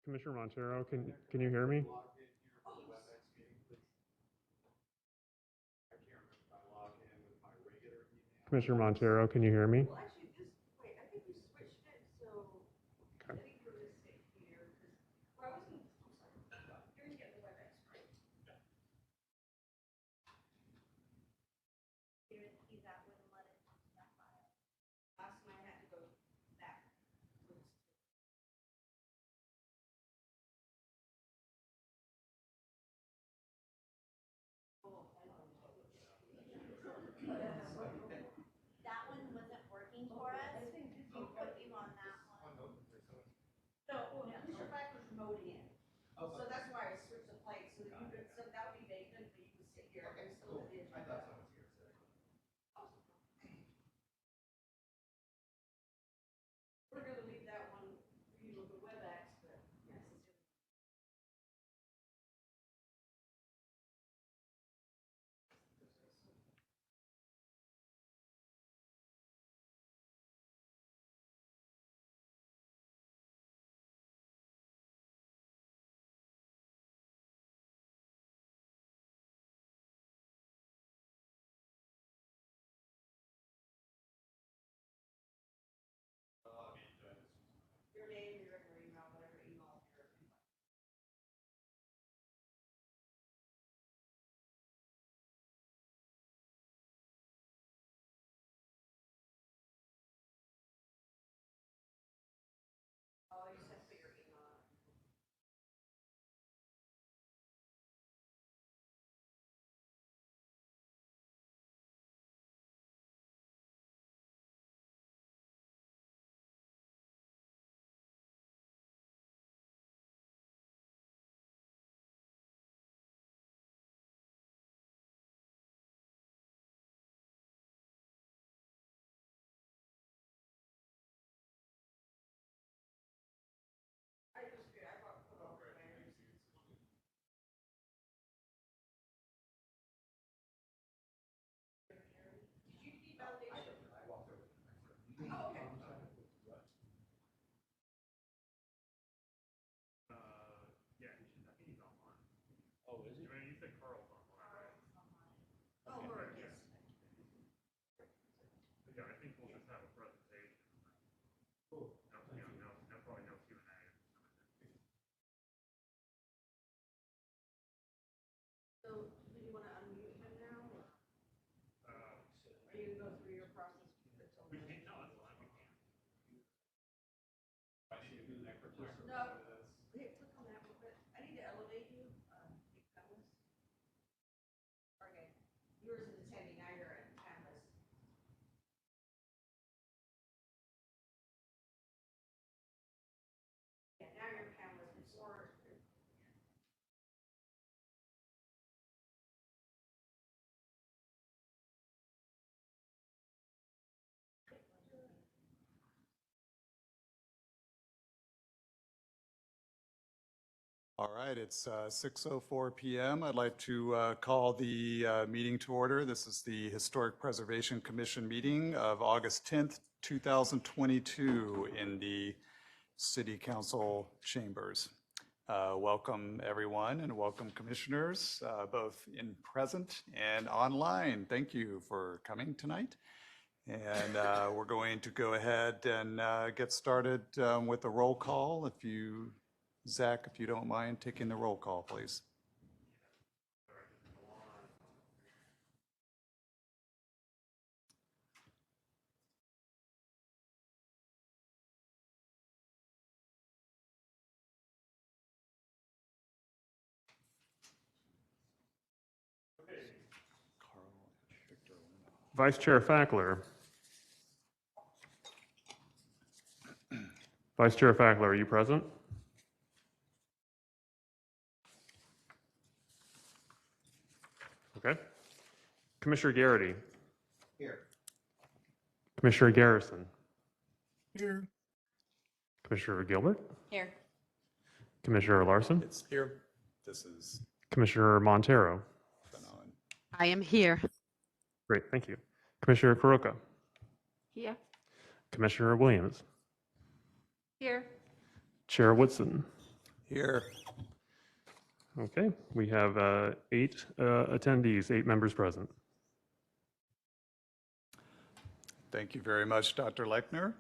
Commissioner Montero, can you hear me? Commissioner Montero, can you hear me? Well, actually, this, wait, I think we switched it, so I Okay. think for this sake here, because, well, I wasn't, I'm sorry, you're gonna get the WebEx, right? He's out with let it that file. Last time I had to go back. That one wasn't working for us. We'll put you on that one. No, well, Mr. Beck was promoting it. So that's why I switched the place, so that you could, so that would be vacant, but you could sit here and still have the agenda. We're gonna leave that one for you with the WebEx, but yes, it's. Your name, your email, whatever email you're. Oh, you just have to put your email on. I just, I brought, put over there. Did you need validation? Oh, okay. Yeah, I think he's online. Oh, is he? I mean, you said Carl's online, right? Oh, Lord, yes. Yeah, I think we'll just have a presentation. Cool. No, probably no Q&A. So, do you wanna unmute him now, or are you gonna go through your process? We can, no, that's fine, we can. I need to do that for clear. No, here, click on that real quick. I need to elevate you, big fellas. Okay, yours is attending, now you're at Canvas. Yeah, now you're in Canvas, before. All right, it's 6:04 p.m. I'd like to call the meeting to order. This is the Historic Preservation Commission meeting of August 10th, 2022 in the City Council chambers. Welcome, everyone, and welcome, commissioners, both in present and online. Thank you for coming tonight. And we're going to go ahead and get started with a roll call. Zach, if you don't mind taking the roll call, please. Vice Chair Fackler. Vice Chair Fackler, are you present? Okay. Commissioner Garrity. Here. Commissioner Garrison. Here. Commissioner Gilbert. Here. Commissioner Larson. It's here. This is Commissioner Montero. Fanon. I am here. Great, thank you. Commissioner Kuroka. Here. Commissioner Williams. Here. Chair Woodson. Here. Okay, we have 8 attendees, 8 members present. Thank you very much, Dr. Lechner.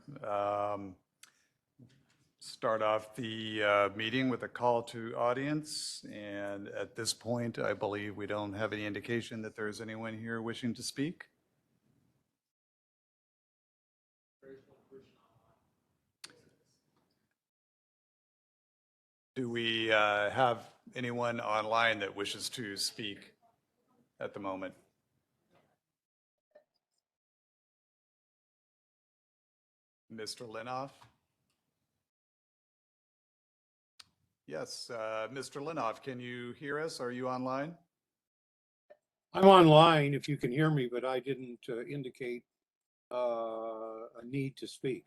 Start off the meeting with a call to audience. And at this point, I believe we don't have any indication that there's anyone here wishing to speak. Do we have anyone online that wishes to speak at the moment? Mr. Linoff? Yes, Mr. Linoff, can you hear us? Are you online? I'm online if you can hear me, but I didn't indicate a need to speak.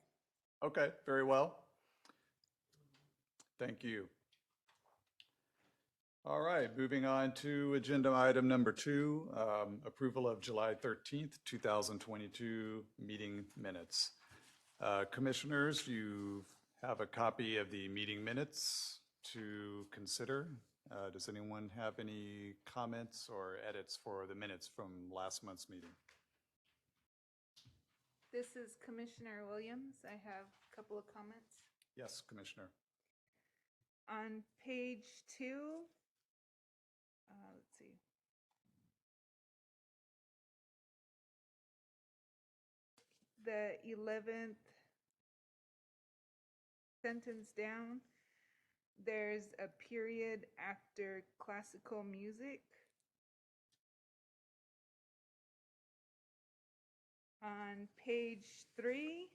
Okay, very well. Thank you. All right, moving on to agenda item number 2, approval of July 13th, 2022 meeting minutes. Commissioners, you have a copy of the meeting minutes to consider. Does anyone have any comments or edits for the minutes from last month's meeting? This is Commissioner Williams. I have a couple of comments. Yes, Commissioner. On page 2, let's see. The 11th sentence down, there's a period after classical music. On page 3,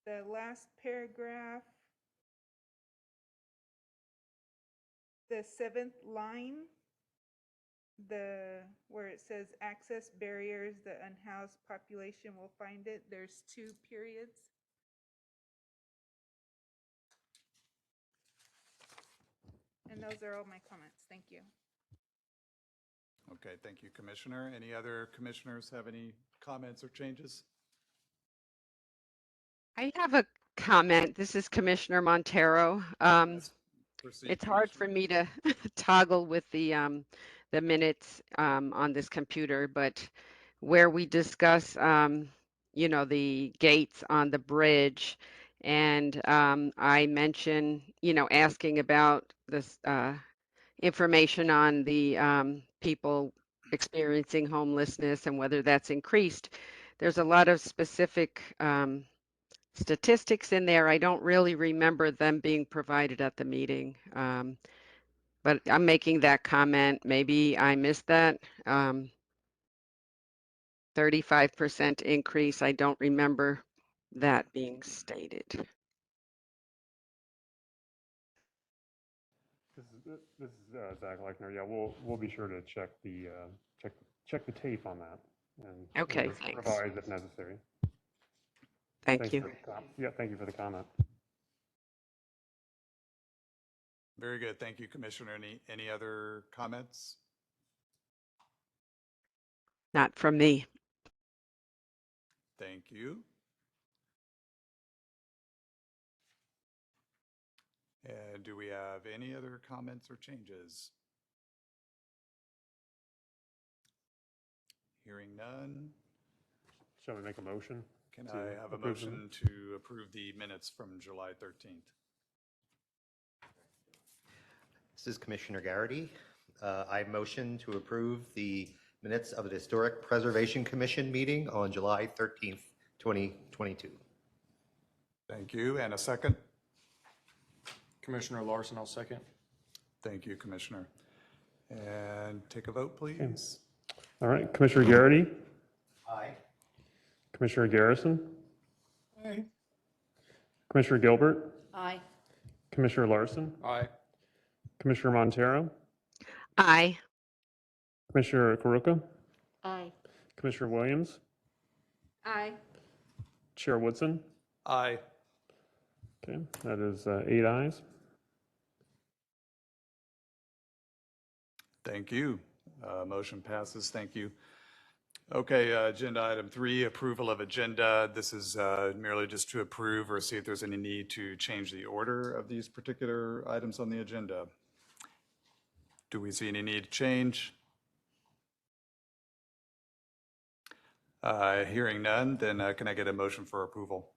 the last paragraph, the 7th line, where it says access barriers, the unhoused population will find it, there's 2 periods. And those are all my comments. Thank you. Okay, thank you, Commissioner. Any other commissioners have any comments or changes? I have a comment. This is Commissioner Montero. Yes, proceed, It's hard for Commissioner. me to toggle with the minutes on this computer, but where we discuss, the gates on the bridge, and I mention, asking about this information on the people experiencing homelessness and whether that's increased. There's a lot of specific statistics in there. I don't really remember them being provided at the meeting. But I'm making that comment. Maybe I missed that. 35% increase. I don't remember that being stated. This is Zach Lechner. Yeah, we'll be sure to check the tape on that and Okay, thanks. revise if necessary. Thank Thanks you. for the thank you for the comment. Very good. Thank you, Commissioner. Any other comments? Not from me. Thank you. And do we have any other comments or changes? Hearing none, Shall we make a motion? can To I have a approve them? motion to approve the minutes from July 13th? This is Commissioner Garrity. I motion to approve the minutes of the Historic Preservation Commission meeting on July 13th, 2022. Thank you. And a second? Commissioner Larson, I'll second. Thank you, Commissioner. And take a vote, please. All right, Commissioner Garrity, Aye. Commissioner Garrison, Aye. Commissioner Gilbert, Aye. Commissioner Larson, Aye. Commissioner Montero, Aye. Commissioner Karuka, Aye. Commissioner Williams, Aye. Chair Woodson. Aye. Okay, that is 8 ayes. Thank you. Motion passes. Thank you. Okay, agenda item 3, approval of agenda. This is merely just to approve or see if there's any need to change the order of these particular items on the agenda. Do we see any need to change? Hearing none, then can I get a motion for approval?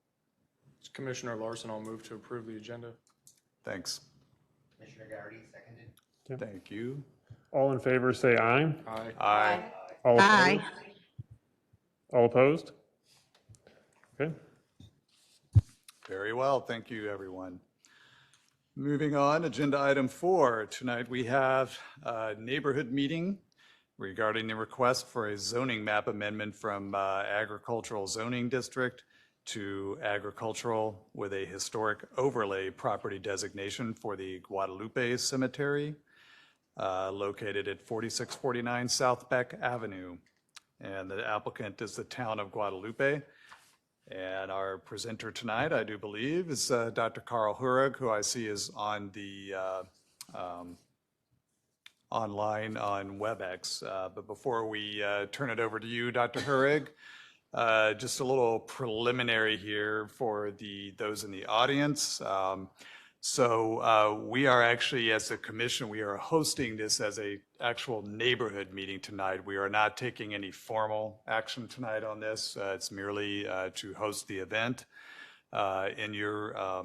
Commissioner Larson, I'll move to approve the agenda. Thanks. Commissioner Garrity, seconded. Thank you. All in favor, say aye. Aye. Aye. All Aye. opposed? All opposed? Okay. Very well, thank you, everyone. Moving on, agenda item 4. Tonight we have a neighborhood meeting regarding the request for a zoning map amendment from agricultural zoning district to agricultural with a historic overlay property designation for the Guadalupe Cemetery, located at 4649 South Beck Avenue. And the applicant is the town of Guadalupe. And our presenter tonight, I do believe, is Dr. Carl Hurag, who I see is on the online on WebEx. But before we turn it over to you, Dr. Hurag, just a little preliminary here for those in the audience. So we are actually, as a commission, we are hosting this as a actual neighborhood meeting tonight. We are not taking any formal action tonight on this. It's merely to host the event. In your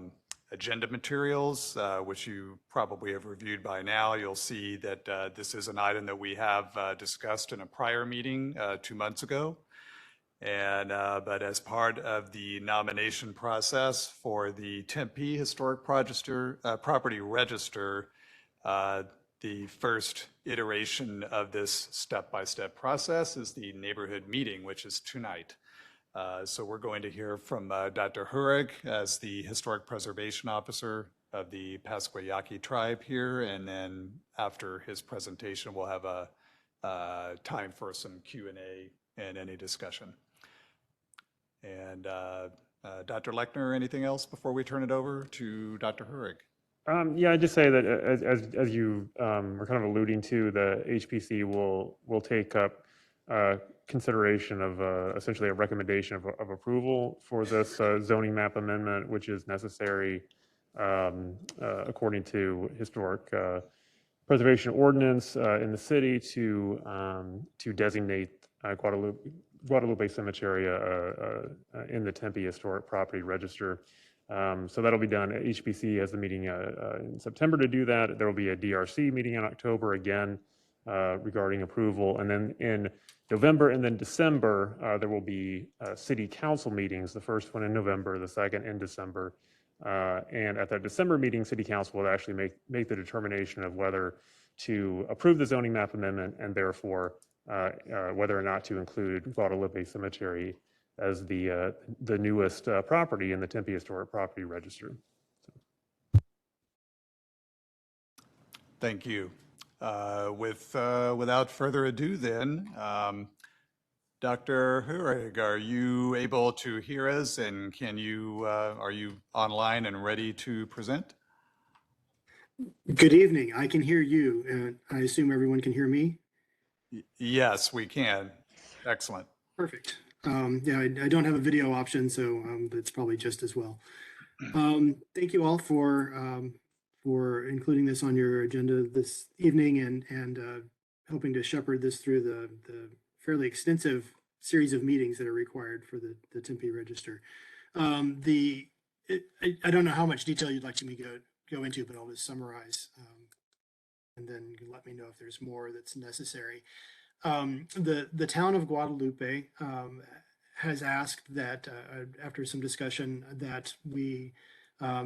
agenda materials, which you probably have reviewed by now, you'll see that this is an item that we have discussed in a prior meeting 2 months ago. And but as part of the nomination process for the Tempe Historic Property Register, the first iteration of this step-by-step process is the neighborhood meeting, which is tonight. So we're going to hear from Dr. Hurag as the Historic Preservation Officer of the Pascua Yaqui tribe here, and then after his presentation, we'll have a time for some Q&A and any discussion. And Dr. Lechner, anything else before we turn it over to Dr. Hurag? Yeah, I'd just say that as you were kind of alluding to, the HPC will take up consideration of essentially a recommendation of approval for this zoning map amendment, which is necessary according to historic preservation ordinance in the city to designate Guadalupe Cemetery in the Tempe Historic Property Register. So that'll be done. HPC has the meeting in September to do that. There will be a DRC meeting in October again regarding approval. And then in November and then December, there will be city council meetings, the first one in November, the second in December. And at that December meeting, city council will actually make the determination of whether to approve the zoning map amendment and therefore whether or not to include Guadalupe Cemetery as the newest property in the Tempe Historic Property Register. Thank you. Without further ado then, Dr. Hurag, are you able to hear us, and are you online and ready to present? Good evening. I can hear you, and I assume everyone can hear me? Yes, we can. Excellent. Perfect. Yeah, I don't have a video option, so that's probably just as well. Thank you all for including this on your agenda this evening and helping to shepherd this through the fairly extensive series of meetings that are required for the Tempe Register. I don't know how much detail you'd like to me go into, but I'll just summarize, and then you can let me know if there's more that's necessary. The town of Guadalupe has asked that after some discussion that we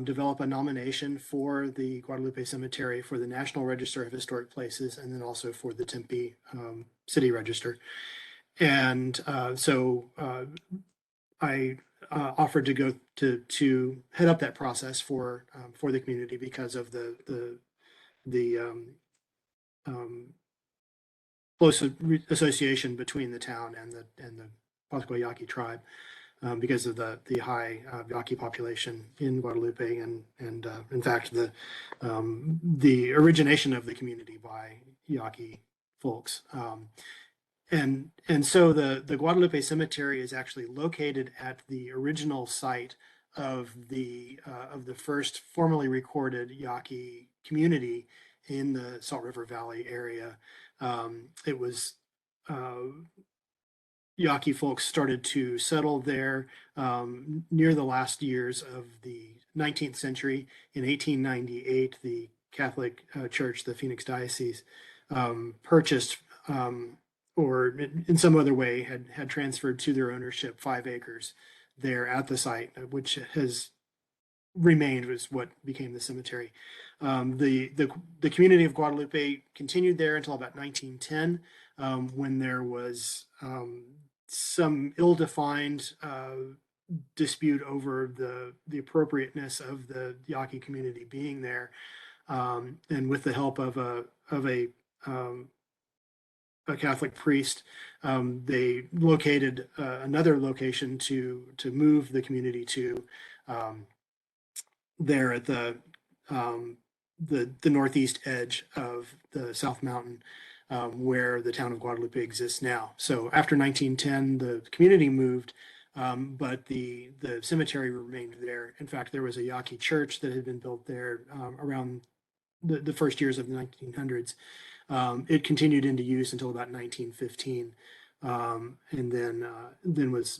develop a nomination for the Guadalupe Cemetery for the National Register of Historic Places and then also for the Tempe City Register. And so I offered to go to head up that process for the community because of the close association between the town and the Pascua Yaqui tribe, because of the high Yaqui population in Guadalupe and in fact the origination of the community by Yaqui folks. And so the Guadalupe Cemetery is actually located at the original site of the first formally recorded Yaqui community in the Salt River Valley area. It was Yaqui folks started to settle there near the last years of the 19th century. In 1898, the Catholic Church, the Phoenix Diocese, purchased or in some other way had transferred to their ownership 5 acres there at the site, which has remained was what became the cemetery. The community of Guadalupe continued there until about 1910, when there was some ill-defined dispute over the appropriateness of the Yaqui community being there, and with the help of a Catholic priest, they located another location to move the community to. There at the northeast edge of the South Mountain, where the town of Guadalupe exists now. So after 1910, the community moved, but the cemetery remained there. In fact, there was a Yaqui church that had been built there around the first years of the 1900s. It continued into use until about 1915. And then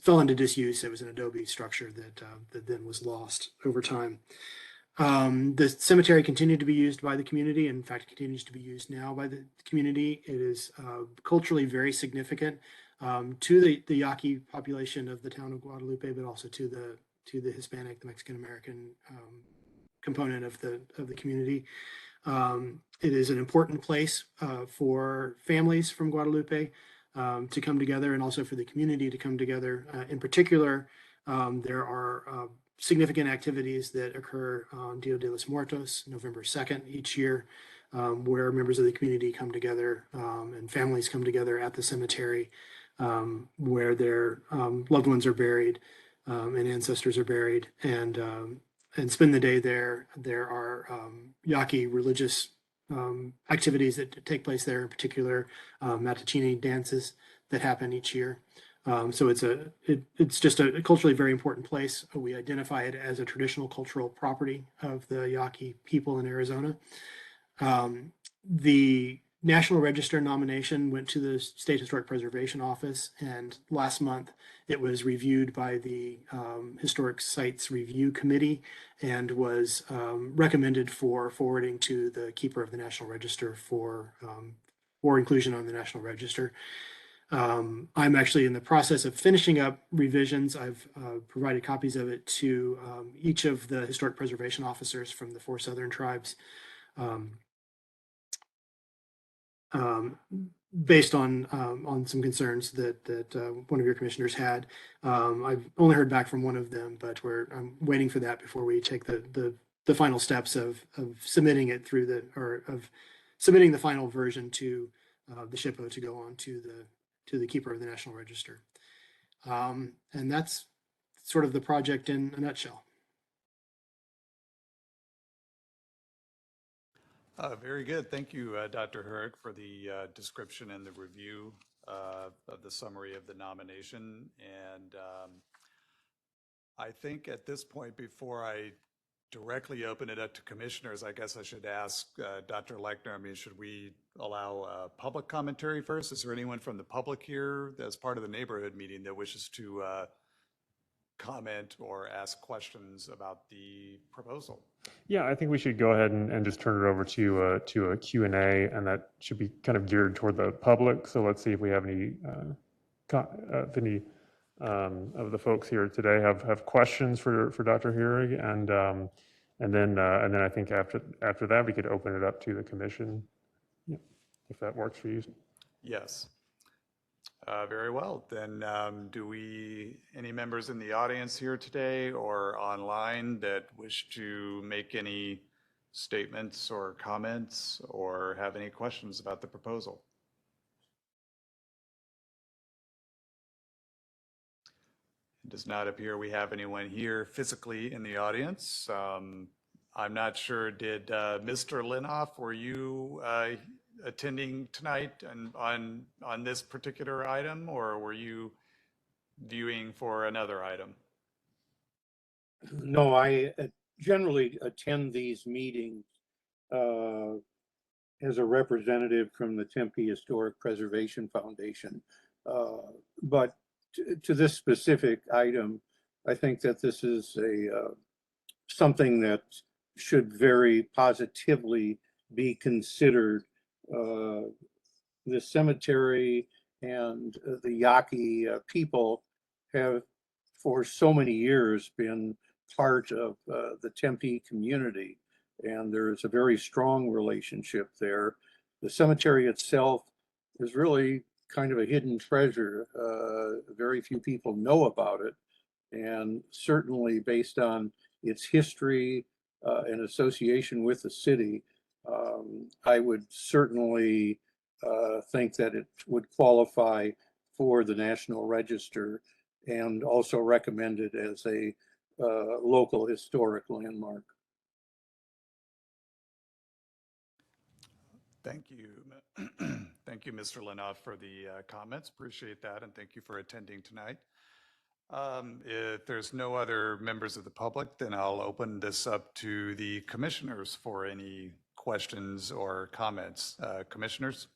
fell into disuse. It was an adobe structure that then was lost over time. The cemetery continued to be used by the community. In fact, it continues to be used now by the community. It is culturally very significant to the Yaqui population of the town of Guadalupe, but also to the Hispanic, the Mexican American component of the community. It is an important place for families from Guadalupe to come together, and also for the community to come together. In particular, there are significant activities that occur on Dia de los Muertos, November 2nd each year, where members of the community come together and families come together at the cemetery, where their loved ones are buried and ancestors are buried, and spend the day there. There are Yaqui religious activities that take place there, in particular Matachini dances that happen each year. So it's just a culturally very important place. We identify it as a traditional cultural property of the Yaqui people in Arizona. The National Register nomination went to the State Historic Preservation Office, and last month it was reviewed by the Historic Sites Review Committee and was recommended for forwarding to the Keeper of the National Register for inclusion on the National Register. I'm actually in the process of finishing up revisions. I've provided copies of it to each of the historic preservation officers from the 4 Southern tribes, based on some concerns that one of your commissioners had. I've only heard back from one of them, but I'm waiting for that before we take the final steps of submitting it of submitting the final version to the SHPO to go on to the Keeper of the National Register. And that's sort of the project in a nutshell. Very good. Thank you, Dr. Herrick, for the description and the review of the summary of the nomination. And I think at this point, before I directly open it up to commissioners, I guess I should ask Dr. Lechner, I mean, should we allow public commentary first? Is there anyone from the public here as part of the neighborhood meeting that wishes to comment or ask questions about the proposal? Yeah, I think we should go ahead and just turn it over to a Q&A, and that should be kind of geared toward the public. So let's see if we have any of the folks here today have questions for Dr. Herrig, and then I think after that we could open it up to the commission, if that works for you. Yes. Very well. Then any members in the audience here today or online that wish to make any statements or comments or have any questions about the proposal? It does not appear we have anyone here physically in the audience. I'm not sure, did Mr. Linoff, were you attending tonight and on this particular item, or were you viewing for another item? No, I generally attend these meetings as a representative from the Tempe Historic Preservation Foundation. But to this specific item, I think that this is something that should very positively be considered. The cemetery and the Yaqui people have for so many years been part of the Tempe community, and there is a very strong relationship there. The cemetery itself is really kind of a hidden treasure. Very few people know about it, and certainly based on its history and association with the city, I would certainly think that it would qualify for the National Register and also recommended as a local historic landmark. Thank you. Thank you, Mr. Lenoff, for the comments. Appreciate that, and thank you for attending tonight. If there's no other members of the public, then I'll open this up to the commissioners for any questions or comments. Commissioners?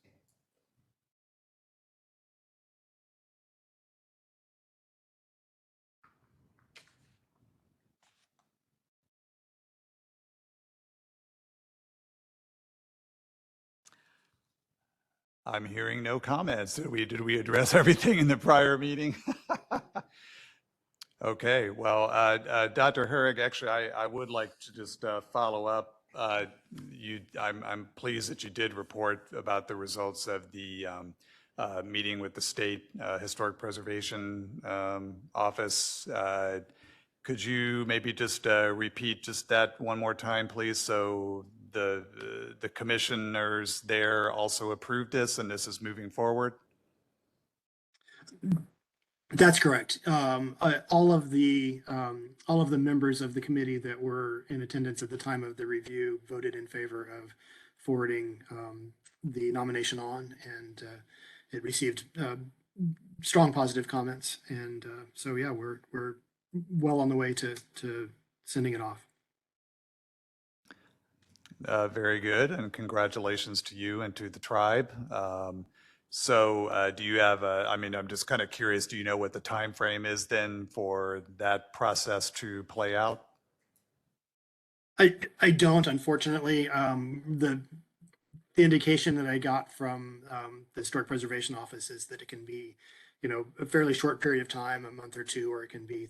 I'm hearing no comments. Did we address everything in the prior meeting? Okay, well, Dr. Herrig, actually, I would like to just follow up. I'm pleased that you did report about the results of the meeting with the State Historic Preservation Office. Could you maybe just repeat just that one more time, please? So the commissioners there also approved this, and this is moving forward? That's correct. All of the members of the committee that were in attendance at the time of the review voted in favor of forwarding the nomination on, and it received strong positive comments. And so, yeah, we're well on the way to sending it off. Very good, and congratulations to you and to the tribe. So do you have I'm just kind of curious, do you know what the time frame is then for that process to play out? I don't, unfortunately. The indication that I got from the Historic Preservation Office is that it can be, a fairly short period of time, a month or two, or it can be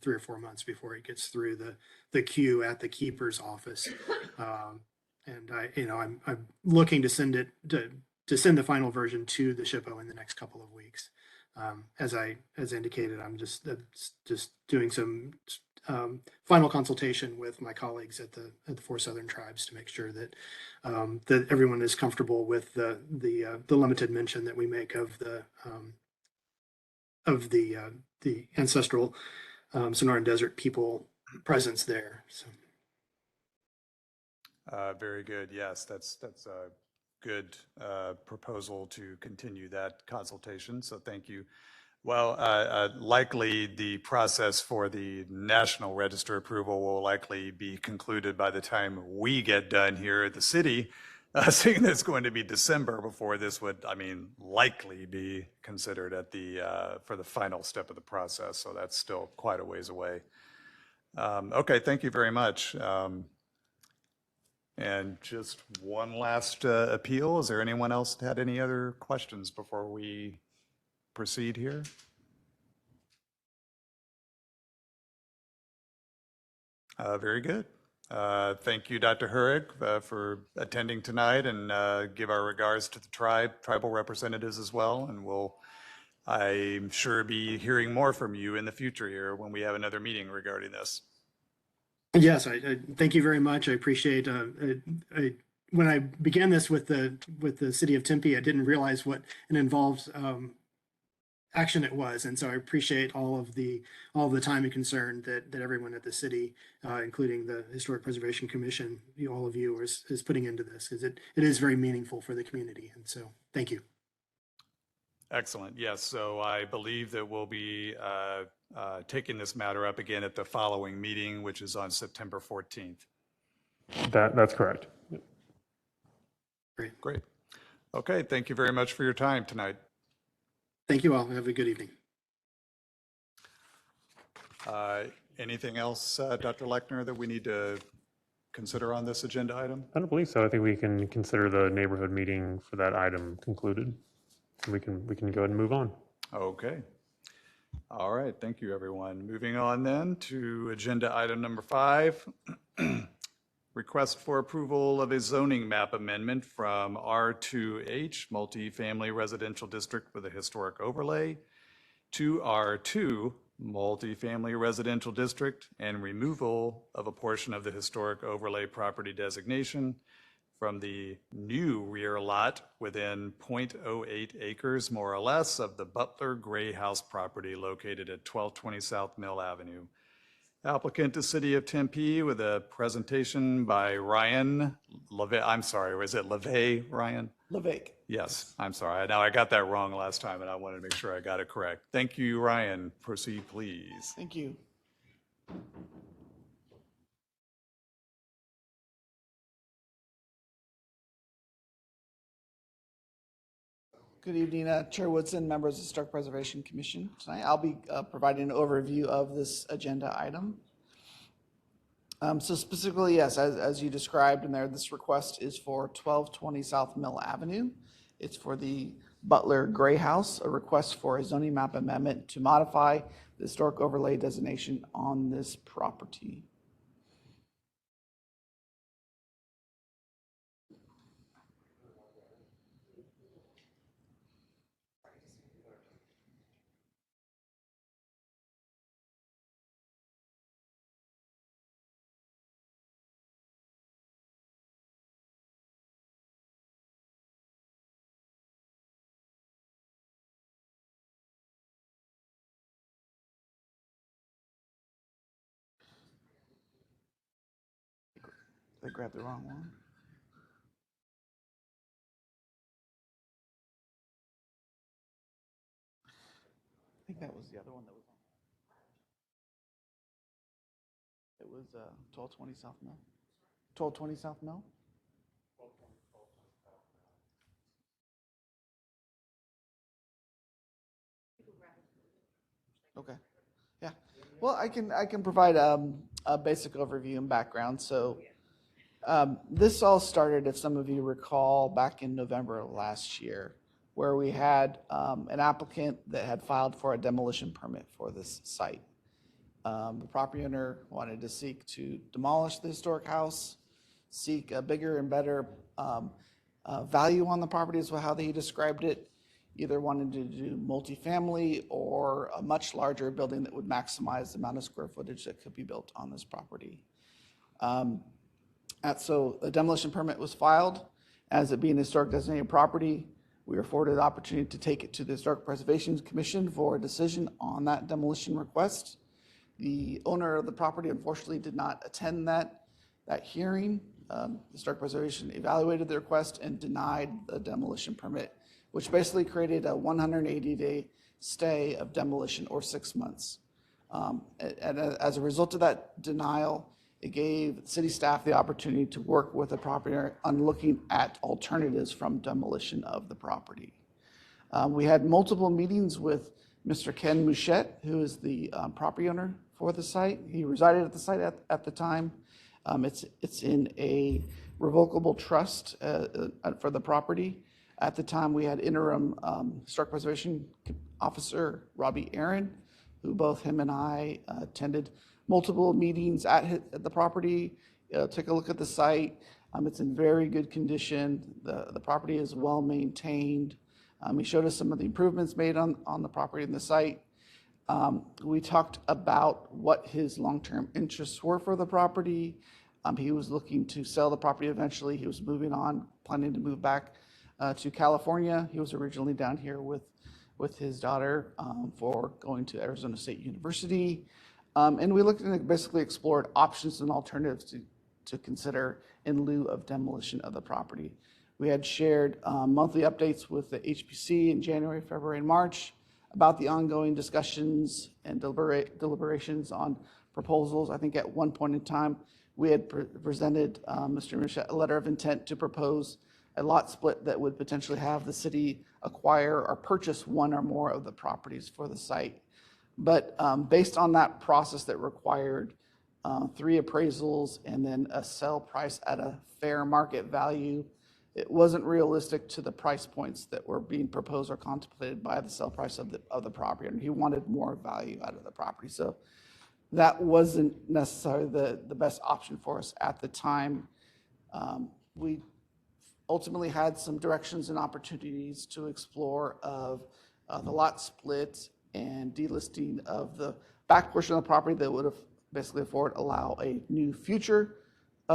3 or 4 months before it gets through the queue at the keeper's office. And I'm looking to send it to send the final version to the SHPO in the next couple of weeks. As indicated, I'm just doing some final consultation with my colleagues at the 4 Southern Tribes to make sure that that everyone is comfortable with the limited mention that we make of the ancestral Sonoran Desert people presence there. So. Very good. Yes, that's a good proposal to continue that consultation. So thank you. Well, likely the process for the National Register approval will likely be concluded by the time we get done here at the city, seeing that it's going to be December before this would, likely be considered at for the final step of the process. So that's still quite a ways away. Okay, thank you very much. And just one last appeal. Is there anyone else that had any other questions before we proceed here? Very good. Thank you, Dr. Herrig, for attending tonight, and give our regards to the tribal representatives as well. And we'll, I'm sure, be hearing more from you in the future here when we have another meeting regarding this. Yes, I thank you very much. I appreciate. When I began this with the city of Tempe, I didn't realize what it involves action it was. And so I appreciate all of the time and concern that everyone at the city, including the Historic Preservation Commission, all of you is putting into this, because it is very meaningful for the community. And so thank you. Excellent. Yes, so I believe that we'll be taking this matter up again at the following meeting, which is on September 14th. That's correct. Great. Okay, thank you very much for your time tonight. Thank you all. Have a good evening. Anything else, Dr. Lechner, that we need to consider on this agenda item? I don't believe so. I think we can consider the neighborhood meeting for that item concluded. We can go ahead and move on. Okay. All right, thank you, everyone. Moving on then to agenda item number 5. Request for approval of a zoning map amendment from R2H, multifamily residential district with a historic overlay, to R2, multifamily residential district, and removal of a portion of the historic overlay property designation from the new rear lot within 0.08 acres, more or less, of the Butler Gray House property located at 1220 South Mill Avenue. Applicant to City of Tempe with a presentation by Ryan LeVay. I'm sorry, is it LeVay, Ryan? LeVay. Yes, I'm sorry. Now I got that wrong last time and I wanted to make sure I got it correct. Thank you, Ryan. Proceed, please. Thank you. Good evening, Chair Woodson, members of the Historic Preservation Commission. Tonight I'll be providing an overview of this agenda item. So specifically, yes, as you described in there, this request is for 1220 South Mill Avenue. It's for the Butler Gray House, a request for a zoning map amendment to modify the historic overlay designation on this property. I grabbed the wrong one. I think that was the other one that was on. It was 1220 South Mill. 1220 South Mill? Okay. Yeah. Well, I can provide a basic overview and background. So this all started, if some of you recall, back in November of last year, where we had an applicant that had filed for a demolition permit for this site. The property owner wanted to seek to demolish the historic house, seek a bigger and better value on the property is how he described it. Either wanted to do multifamily or a much larger building that would maximize the amount of square footage that could be built on this property. So a demolition permit was filed. As it being a historic designated property, we were afforded the opportunity to take it to the Historic Preservation Commission for a decision on that demolition request. The owner of the property unfortunately did not attend that hearing. The Historic Preservation evaluated the request and denied the demolition permit, which basically created a 180-day stay of demolition, or 6 months. And as a result of that denial, it gave city staff the opportunity to work with the property owner on looking at alternatives from demolition of the property. We had multiple meetings with Mr. Ken Mouchette, who is the property owner for the site. He resided at the site at the time. It's in a revocable trust for the property. At the time, we had interim Historic Preservation Officer Robbie Aaron, who both him and I attended multiple meetings at the property, took a look at the site. It's in very good condition. The property is well maintained. He showed us some of the improvements made on the property and the site. We talked about what his long-term interests were for the property. He was looking to sell the property eventually. He was moving on, planning to move back to California. He was originally down here with with his daughter for going to Arizona State University. And we looked and basically explored options and alternatives to consider in lieu of demolition of the property. We had shared monthly updates with the HPC in January, February, and March about the ongoing discussions and deliberations on proposals. I think at one point in time, we had presented Mr. Machette a letter of intent to propose a lot split that would potentially have the city acquire or purchase one or more of the properties for the site. But based on that process that required 3 appraisals and then a sell price at a fair market value, it wasn't realistic to the price points that were being proposed or contemplated by the sell price of the property. And he wanted more value out of the property. So that wasn't necessarily the best option for us at the time. We ultimately had some directions and opportunities to explore of the lot split and delisting of the back portion of the property that would have basically allow a new future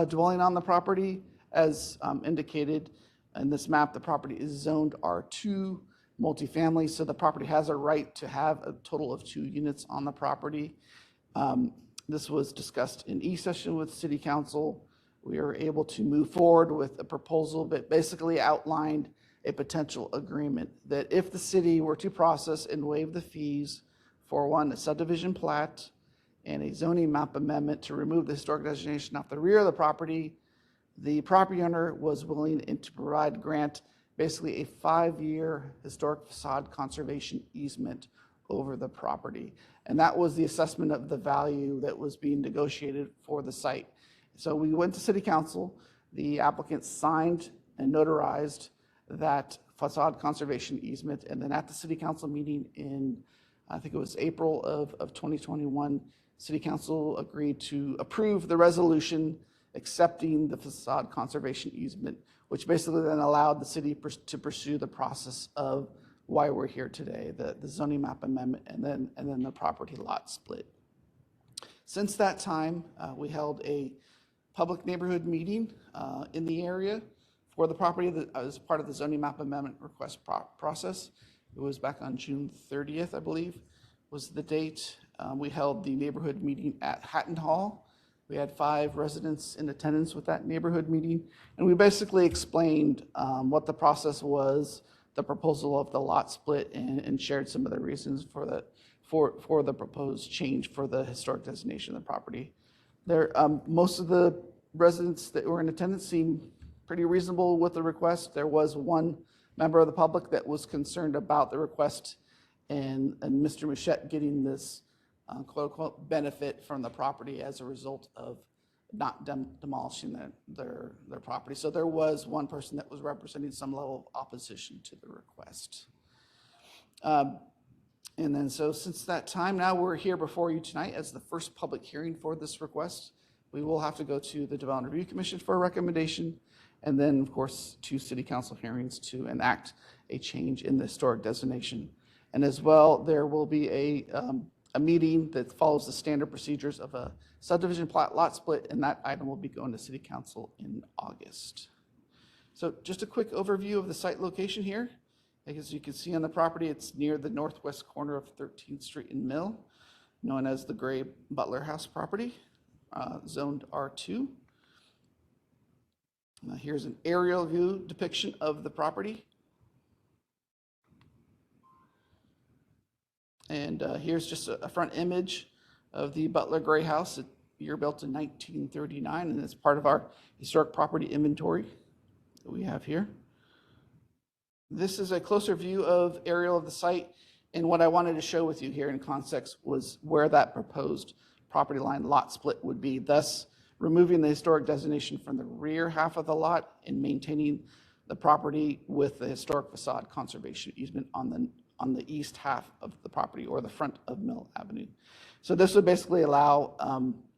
dwelling on the property. As indicated in this map, the property is zoned R2 multifamily, so the property has a right to have a total of 2 units on the property. This was discussed in E-session with City Council. We were able to move forward with a proposal that basically outlined a potential agreement that if the city were to process and waive the fees for one, a subdivision plat and a zoning map amendment to remove the historic designation off the rear of the property owner was willing to provide grant basically a 5-year historic facade conservation easement over the property. And that was the assessment of the value that was being negotiated for the site. So we went to City Council, the applicant signed and notarized that facade conservation easement, and then at the City Council meeting in, I think it was April of 2021, City Council agreed to approve the resolution accepting the facade conservation easement, which basically then allowed the city to pursue the process of why we're here today, the zoning map amendment, and then the property lot split. Since that time, we held a public neighborhood meeting in the area for the property that as part of the zoning map amendment request process. It was back on June 30th, I believe, was the date. We held the neighborhood meeting at Hatton Hall. We had 5 residents in attendance with that neighborhood meeting, and we basically explained what the process was, the proposal of the lot split, and shared some of the reasons for the proposed change for the historic designation of the property. Most of the residents that were in attendance seemed pretty reasonable with the request. There was one member of the public that was concerned about the request and Mr. Machette getting this quote unquote benefit from the property as a result of not demolishing their property. So there was one person that was representing some level of opposition to the request. And then so since that time, now we're here before you tonight as the first public hearing for this request. We will have to go to the Development Review Commission for a recommendation, and then of course 2 city council hearings to enact a change in the historic designation. And as well, there will be a meeting that follows the standard procedures of a subdivision plat lot split, and that item will be going to City Council in August. So just a quick overview of the site location here. As you can see on the property, it's near the northwest corner of 13th Street and Mill, known as the Gray Butler House property, zoned R2. Now here's an aerial view depiction of the property. And here's just a front image of the Butler Gray House, year built in 1939, and it's part of our historic property inventory that we have here. This is a closer view of aerial of the site, and what I wanted to show with you here in context was where that proposed property line lot split would be, thus removing the historic designation from the rear half of the lot and maintaining the property with the historic facade conservation easement on the east half of the property, or the front of Mill Avenue. So this would basically allow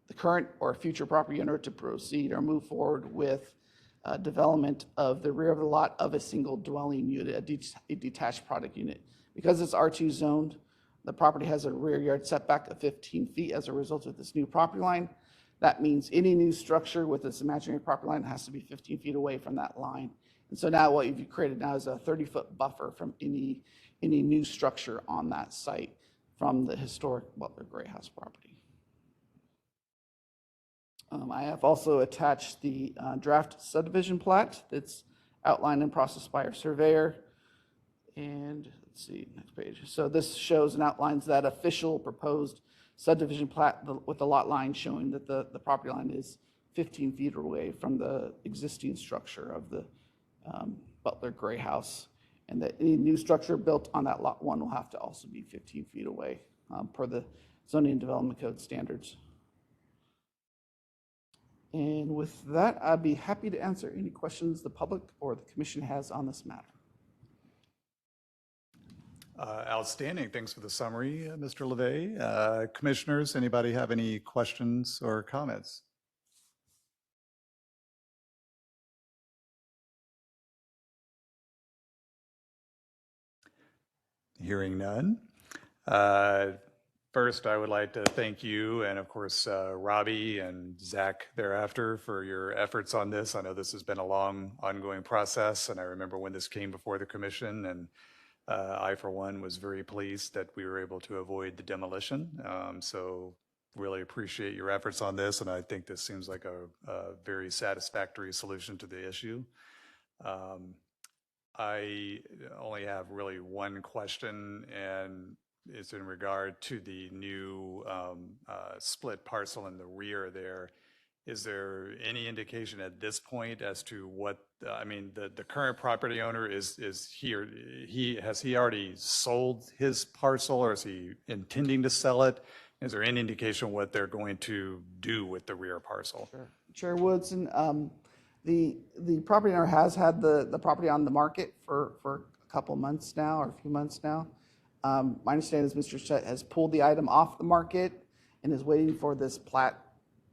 the current or future property owner to proceed or move forward with development of the rear of the lot of a single dwelling unit, a detached product unit. Because it's R2 zoned, the property has a rear yard setback of 15 feet as a result of this new property line. That means any new structure with this imaginary property line has to be 15 feet away from that line. And so now what you've created now is a 30-foot buffer from any new structure on that site from the historic Butler Gray House property. I have also attached the draft subdivision plat that's outlined and processed by our surveyor. And let's see, next page. So this shows and outlines that official proposed subdivision plat with the lot line showing that the property line is 15 feet away from the existing structure of the Butler Gray House, and that any new structure built on that lot 1 will have to also be 15 feet away per the zoning and development code standards. And with that, I'd be happy to answer any questions the public or the commission has on this matter. Outstanding. Thanks for the summary, Mr. LeVay. Commissioners, anybody have any questions or comments? Hearing none. First, I would like to thank you and, of course, Robbie and Zach thereafter for your efforts on this. I know this has been a long, ongoing process, and I remember when this came before the commission, and I, for one, was very pleased that we were able to avoid the demolition. So really appreciate your efforts on this, and I think this seems like a very satisfactory solution to the issue. I only have really one question, and it's in regard to the new split parcel in the rear there. Is there any indication at this point as to what, I mean, the current property owner has he already sold his parcel, or is he intending to sell it? Is there any indication what they're going to do with the rear parcel? Sure. Chair Woodson, the property owner has had the property on the market for a couple months now, or a few months now. My understanding is Mr. Shutt has pulled the item off the market and is waiting for this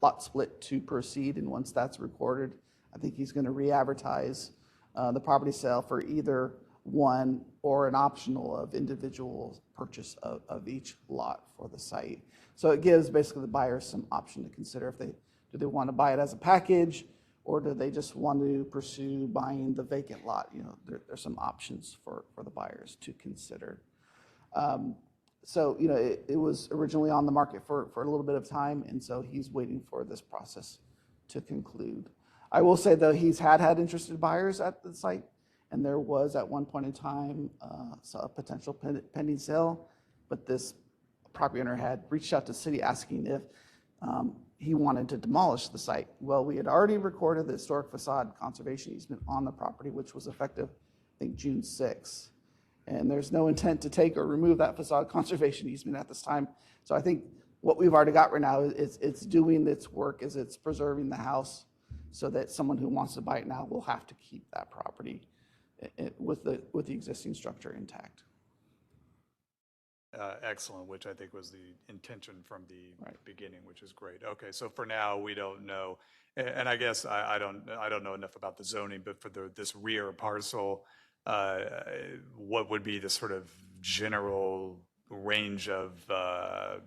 lot split to proceed. And once that's recorded, I think he's going to re-advertise the property sale for either one or an optional of individual purchase of each lot for the site. So it gives basically the buyers some option to consider if do they want to buy it as a package, or do they just want to pursue buying the vacant lot? You know, there's some options for the buyers to consider. So, you know, it was originally on the market for a little bit of time, and so he's waiting for this process to conclude. I will say, though, he's had interested buyers at the site, and there was at one point in time a potential pending sale, but this property owner had reached out to the city asking if he wanted to demolish the site. Well, we had already recorded the historic facade conservation easement on the property, which was effective, I think, June 6th. And there's no intent to take or remove that facade conservation easement at this time. So I think what we've already got right now is it's doing its work, is it's preserving the house so that someone who wants to buy it now will have to keep that property with the existing structure intact. Excellent, which I think was the intention from the beginning, which is great. Okay, so for now, we don't know. And I guess I don't know enough about the zoning, but for this rear parcel, what would be the sort of general range of, I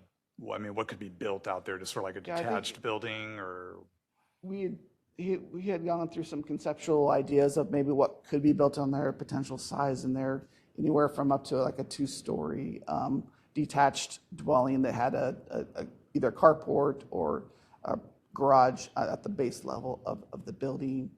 mean, what could be built out there? Just sort of like a detached building, or? We had gone through some conceptual ideas of maybe what could be built on there, potential size in there, anywhere from up to like a 2-story detached dwelling that had either a carport or a garage at the base level of the building.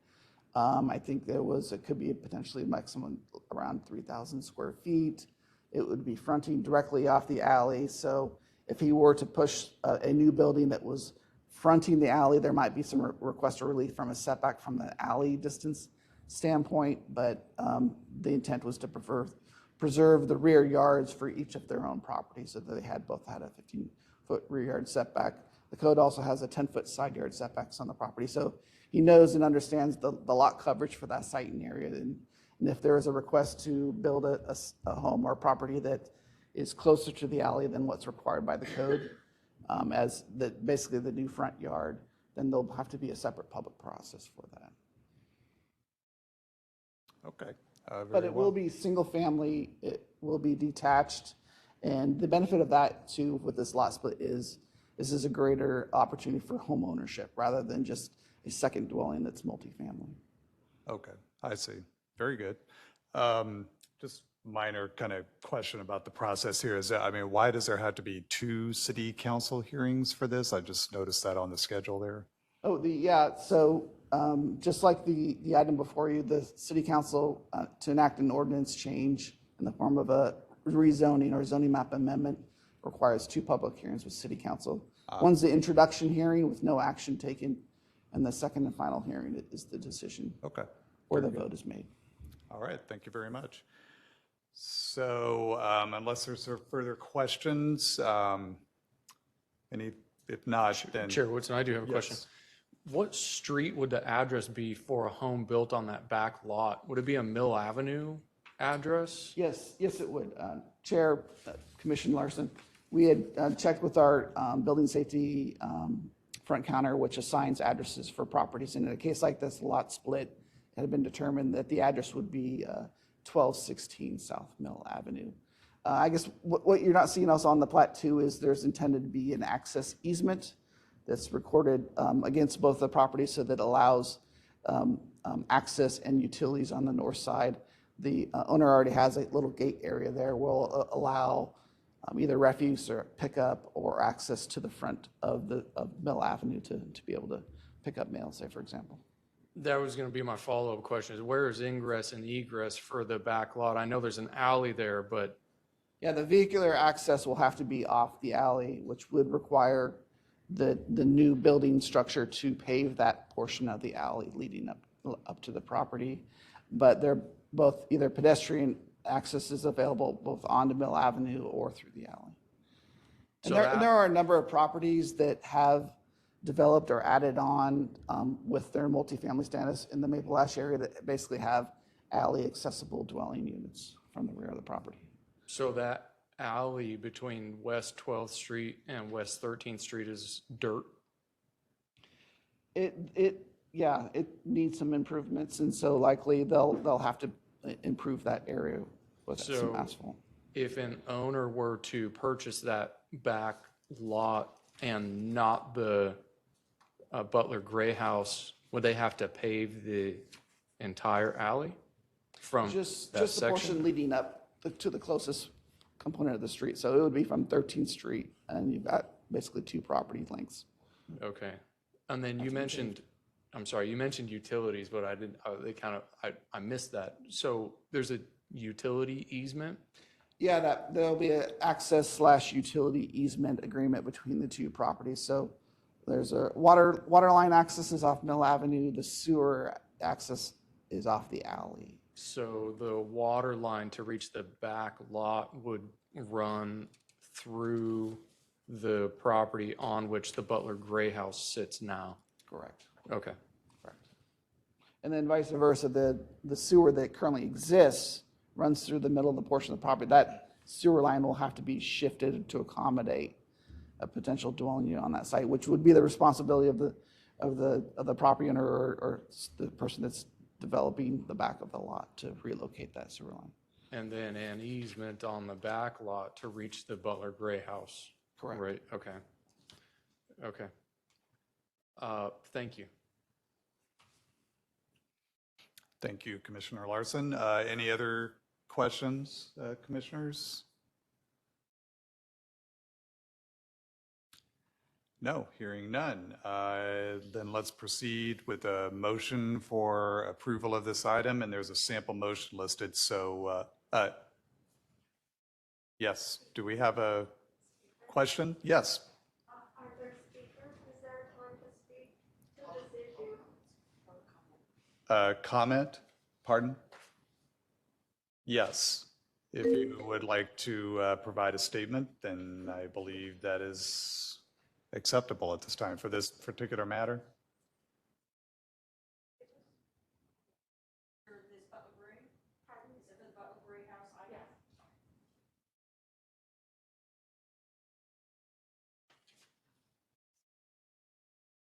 I think it could be potentially maximum around 3,000 square feet. It would be fronting directly off the alley. So if he were to push a new building that was fronting the alley, there might be some request for relief from a setback from the alley distance standpoint. But the intent was to preserve the rear yards for each of their own properties so that they both had a 15-foot rear yard setback. The code also has a 10-foot side yard setbacks on the property. So he knows and understands the lot coverage for that site and area. And if there is a request to build a home or property that is closer to the alley than what's required by the code, as basically the new front yard, then there'll have to be a separate public process for that. Okay. But it will be single family, it will be detached. And the benefit of that too with this lot split is this is a greater opportunity for home ownership rather than just a second dwelling that's multifamily. Okay, I see. Very good. Just minor kind of question about the process here is that, I mean, why does there have to be 2 city council hearings for this? I just noticed that on the schedule there. Oh, so just like the item before you, the city council to enact an ordinance change in the form of a rezoning or zoning map amendment requires 2 public hearings with city council. One's the introduction hearing with no action taken, and the second and final hearing is the decision. Okay. Where the vote is made. All right, thank you very much. So unless there's further questions, if not, then. Chair Woodson, I do have a question. Yes. What street would the address be for a home built on that back lot? Would it be a Mill Avenue address? Yes, it would. Chair, Commissioner Larson, we had checked with our building safety front counter, which assigns addresses for properties. And in a case like this, lot split, it had been determined that the address would be 1216 South Mill Avenue. I guess what you're not seeing also on the plat too is there's intended to be an access easement that's recorded against both the properties so that allows access and utilities on the north side. The owner already has a little gate area there, will allow either refuse or pickup or access to the front of Mill Avenue to be able to pick up mail, say, for example. That was going to be my follow-up question, is where is ingress and egress for the back lot? I know there's an alley there, but. Yeah, the vehicular access will have to be off the alley, which would require the new building structure to pave that portion of the alley leading up to the property. But they're both either pedestrian access is available both onto Mill Avenue or through the alley. And there are a number of properties that have developed or added on with their multifamily status in the Maple Ash area that basically have alley accessible dwelling units from the rear of the property. So that alley between West 12th Street and West 13th Street is dirt? It needs some improvements, and so likely they'll have to improve that area with some asphalt. If an owner were to purchase that back lot and not the Butler Gray House, would they have to pave the entire alley from Just that the section? portion leading up to the closest component of the street. So it would be from 13th Street, and you've got basically 2 property lengths. Okay. And then you mentioned, I'm sorry, you mentioned utilities, but I missed that. So there's a utility easement? Yeah, there'll be an access / utility easement agreement between the 2 properties. So there's a water line access is off Mill Avenue. The sewer access is off the alley. So the water line to reach the back lot would run through the property on which the Butler Gray House sits now? Correct. Okay. Correct. And then vice versa, the sewer that currently exists runs through the middle of the portion of the property. That sewer line will have to be shifted to accommodate a potential dwelling unit on that site, which would be the responsibility of the property owner or the person that's developing the back of the lot to relocate that sewer line. And then an easement on the back lot to reach the Butler Gray House? Correct. Right, okay. Okay. Thank you. Thank you, Commissioner Larson. Any other questions, commissioners? No, hearing none. Then let's proceed with a motion for approval of this item, and there's a sample motion listed. So, yes, do we have a question? Yes. Are there speakers? Is there time to speak to this issue? Comment? Pardon? Yes. If you would like to provide a statement, then I believe that is acceptable at this time for this particular matter. For this Butler Gray? Is it the Butler Gray House? Yes.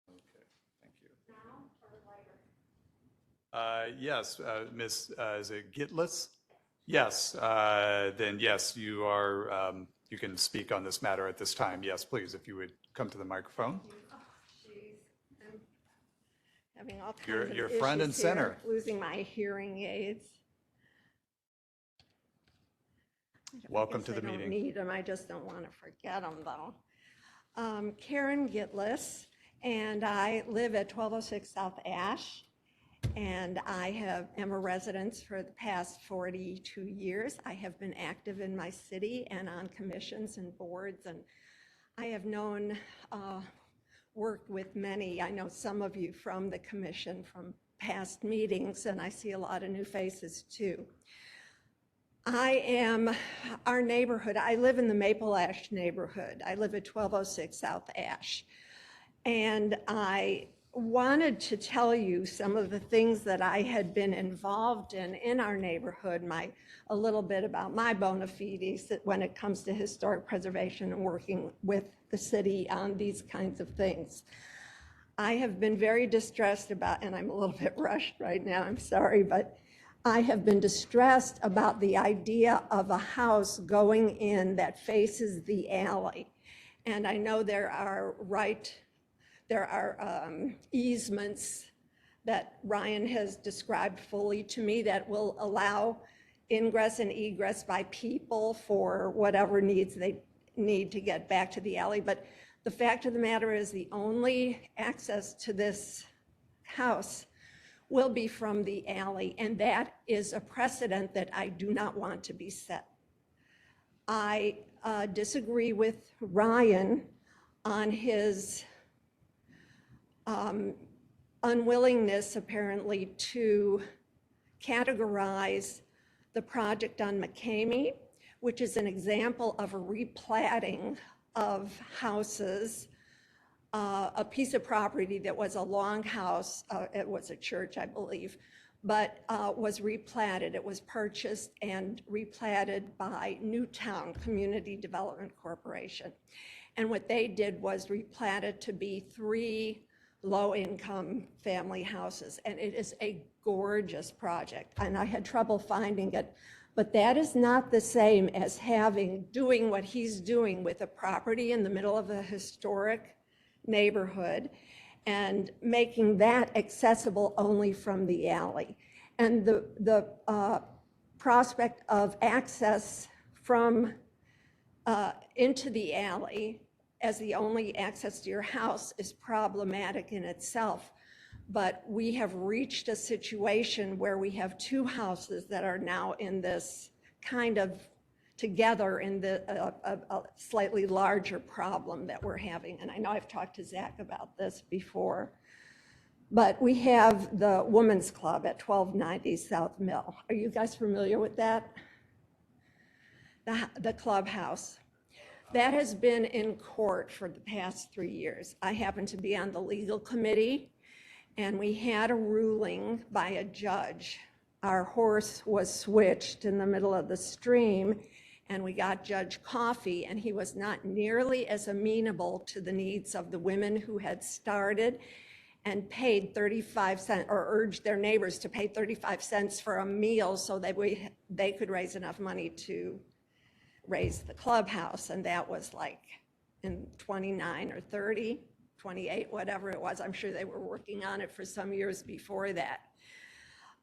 Okay, thank you. Now or later? Yes, Miss, is it Gitless? Yes, then yes, you you can speak on this matter at this time. Yes, please, if you would come to the microphone. Jeez, I'm having all kinds You're- of you're front and issues here, center. losing my hearing aids. I Welcome guess to the I don't meeting. need them, I just don't want to forget them, though. Karen Gitlis, and I live at 1206 South Ash, and I am a resident for the past 42 years. I have been active in my city and on commissions and boards, and I have worked with many. I know some of you from the commission from past meetings, and I see a lot of new faces too. Our neighborhood, I live in the Maple Ash neighborhood. I live at 1206 South Ash. And I wanted to tell you some of the things that I had been involved in our neighborhood, a little bit about my bona fides when it comes to historic preservation and working with the city on these kinds of things. I have been very distressed about, and I'm a little bit rushed right now, I'm sorry, but I have been distressed about the idea of a house going in that faces the alley. And I know there are easements that Ryan has described fully to me that will allow ingress and egress by people for whatever needs they need to get back to the alley. But the fact of the matter is the only access to this house will be from the alley, and that is a precedent that I do not want to be set. I disagree with Ryan on his unwillingness, apparently, to categorize the project on McCamey, which is an example of a replatting of houses, a piece of property that was a longhouse, it was a church, I believe, but was replatted. It was purchased and replatted by Newtown Community Development Corporation. And what they did was replat it to be 3 low-income family houses. And it is a gorgeous project. And I had trouble finding it. But that is not the same as doing what he's doing with a property in the middle of a historic neighborhood and making that accessible only from the alley. And the prospect of access from into the alley as the only access to your house is problematic in itself. But we have reached a situation where we have 2 houses that are now in this kind of together in a slightly larger problem that we're having. And I know I've talked to Zach about this before, but we have the Women's Club at 1290 South Mill. Are you guys familiar with that? The clubhouse. That has been in court for the past 3 years. I happen to be on the legal committee, and we had a ruling by a judge. Our horse was switched in the middle of the stream, and we got Judge Coffey, and he was not nearly as amenable to the needs of the women who had started and paid 35 cents, or urged their neighbors to pay 35 cents for a meal so that they could raise enough money to raise the clubhouse. And that was like in 29 or 30, 28, whatever it was. I'm sure they were working on it for some years before that.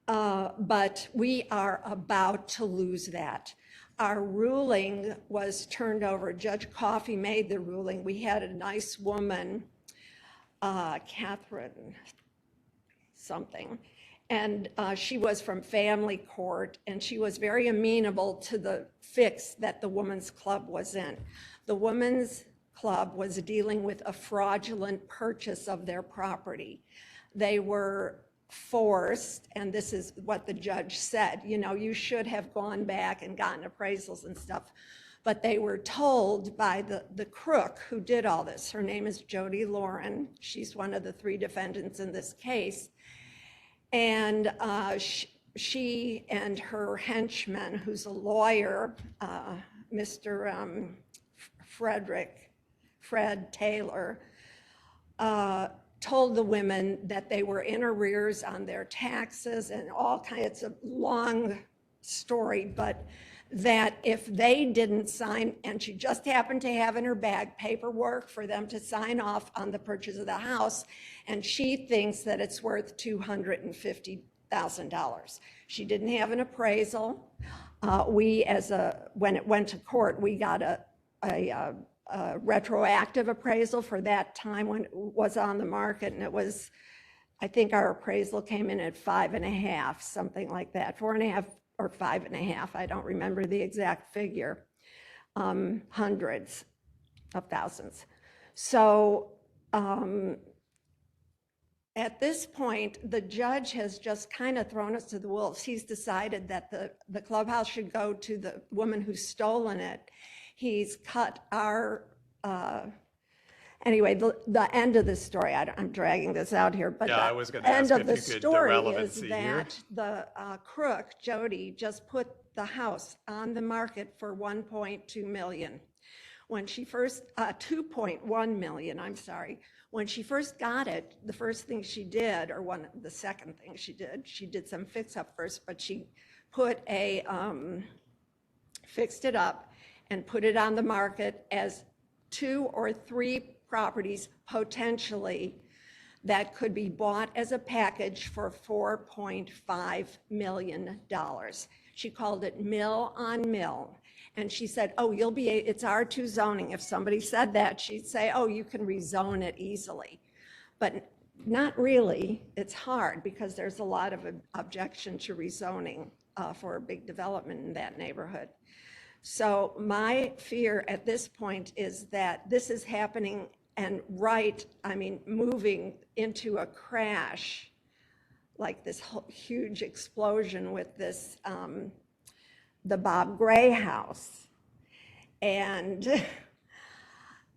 But we are about to lose that. Our ruling was turned over. Judge Coffey made the ruling. We had a nice woman, Catherine something, and she was from family court, and she was very amenable to the fix that the Women's Club was in. The Women's Club was dealing with a fraudulent purchase of their property. They were forced, and this is what the judge said, you know, you should have gone back and gotten appraisals and stuff. But they were told by the crook who did all this, her name is Jody Lauren, she's one of the 3 defendants in this case, and she and her henchman, who's a lawyer, Mr. Fred Taylor, told the women that they were in arrears on their taxes and all kinds of long story, but that if they didn't sign, and she just happened to have in her bag paperwork for them to sign off on the purchase of the house, and she thinks that it's worth $250,000. She didn't have an appraisal. When it went to court, we got a retroactive appraisal for that time when it was on the market, and it was, I think our appraisal came in at 5.5, something like that, 4.5 or 5.5. I don't remember the exact figure. Hundreds of thousands. So at this point, the judge has just kind of thrown us to the wolves. He's decided that the clubhouse should go to the woman who's stolen it. He's cut our, anyway, the end of the story, I'm dragging this out here, but Yeah, I the was gonna end ask of if the you could, the story is relevancy here. that the crook, Jody, just put the house on the market for 1.2 million. When she first, 2.1 million, I'm sorry. When she first got it, the first thing she did, or the second thing she did some fix up first, but she put fixed it up and put it on the market as 2 or 3 properties potentially that could be bought as a package for $4.5 million. She called it mill on mill. And she said, oh, it's R2 zoning. If somebody said that, she'd say, oh, you can rezone it easily. But not really. It's hard because there's a lot of objection to rezoning for a big development in that neighborhood. So my fear at this point is that this is happening and moving into a crash, like this huge explosion with this, the Bob Gray house. And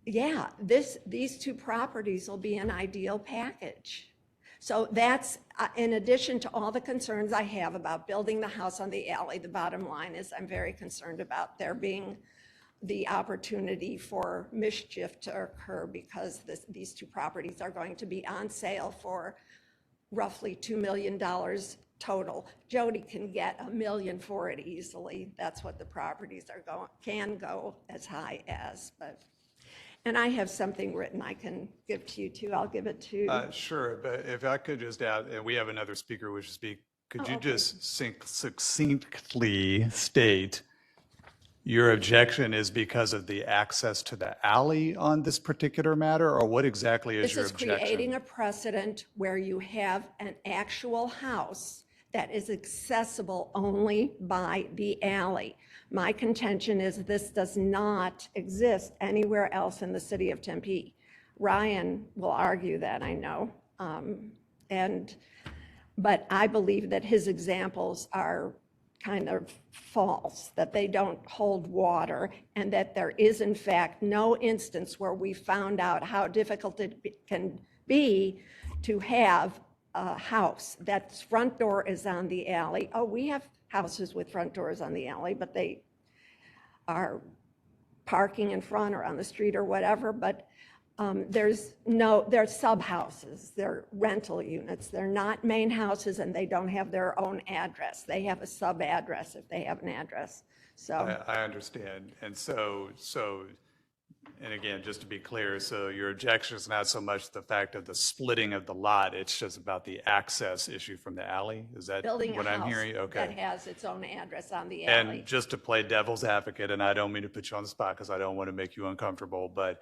yeah, these 2 properties will be an ideal package. So that's, in addition to all the concerns I have about building the house on the alley, the bottom line is I'm very concerned about there being the opportunity for mischief to occur because these 2 properties are going to be on sale for roughly $2 million total. Jody can get $1 million for it easily. That's what the properties can go as high as. And I have something written I can give to you too. I'll give it to. Sure, but if I could just add, and we have another speaker who wishes to speak, could you okay. just succinctly state your objection is because of the access to the alley on this particular matter, or what exactly is your This is objection? creating a precedent where you have an actual house that is accessible only by the alley. My contention is this does not exist anywhere else in the city of Tempe. Ryan will argue that, I know. But I believe that his examples are kind of false, that they don't hold water, and that there is in fact no instance where we found out how difficult it can be to have a house that's front door is on the alley. Oh, we have houses with front doors on the alley, but they are parking in front or on the street or whatever, but they're sub houses, they're rental units, they're not main houses, and they don't have their own address. They have a sub address if they have an address. So I understand. And so, and again, just to be clear, so your objection is not so much the fact of the splitting of the lot, it's just about the access issue from the alley? Is that building what a I'm house hearing? that Okay. has its own address on the alley. And just to play devil's advocate, and I don't mean to put you on the spot because I don't want to make you uncomfortable, but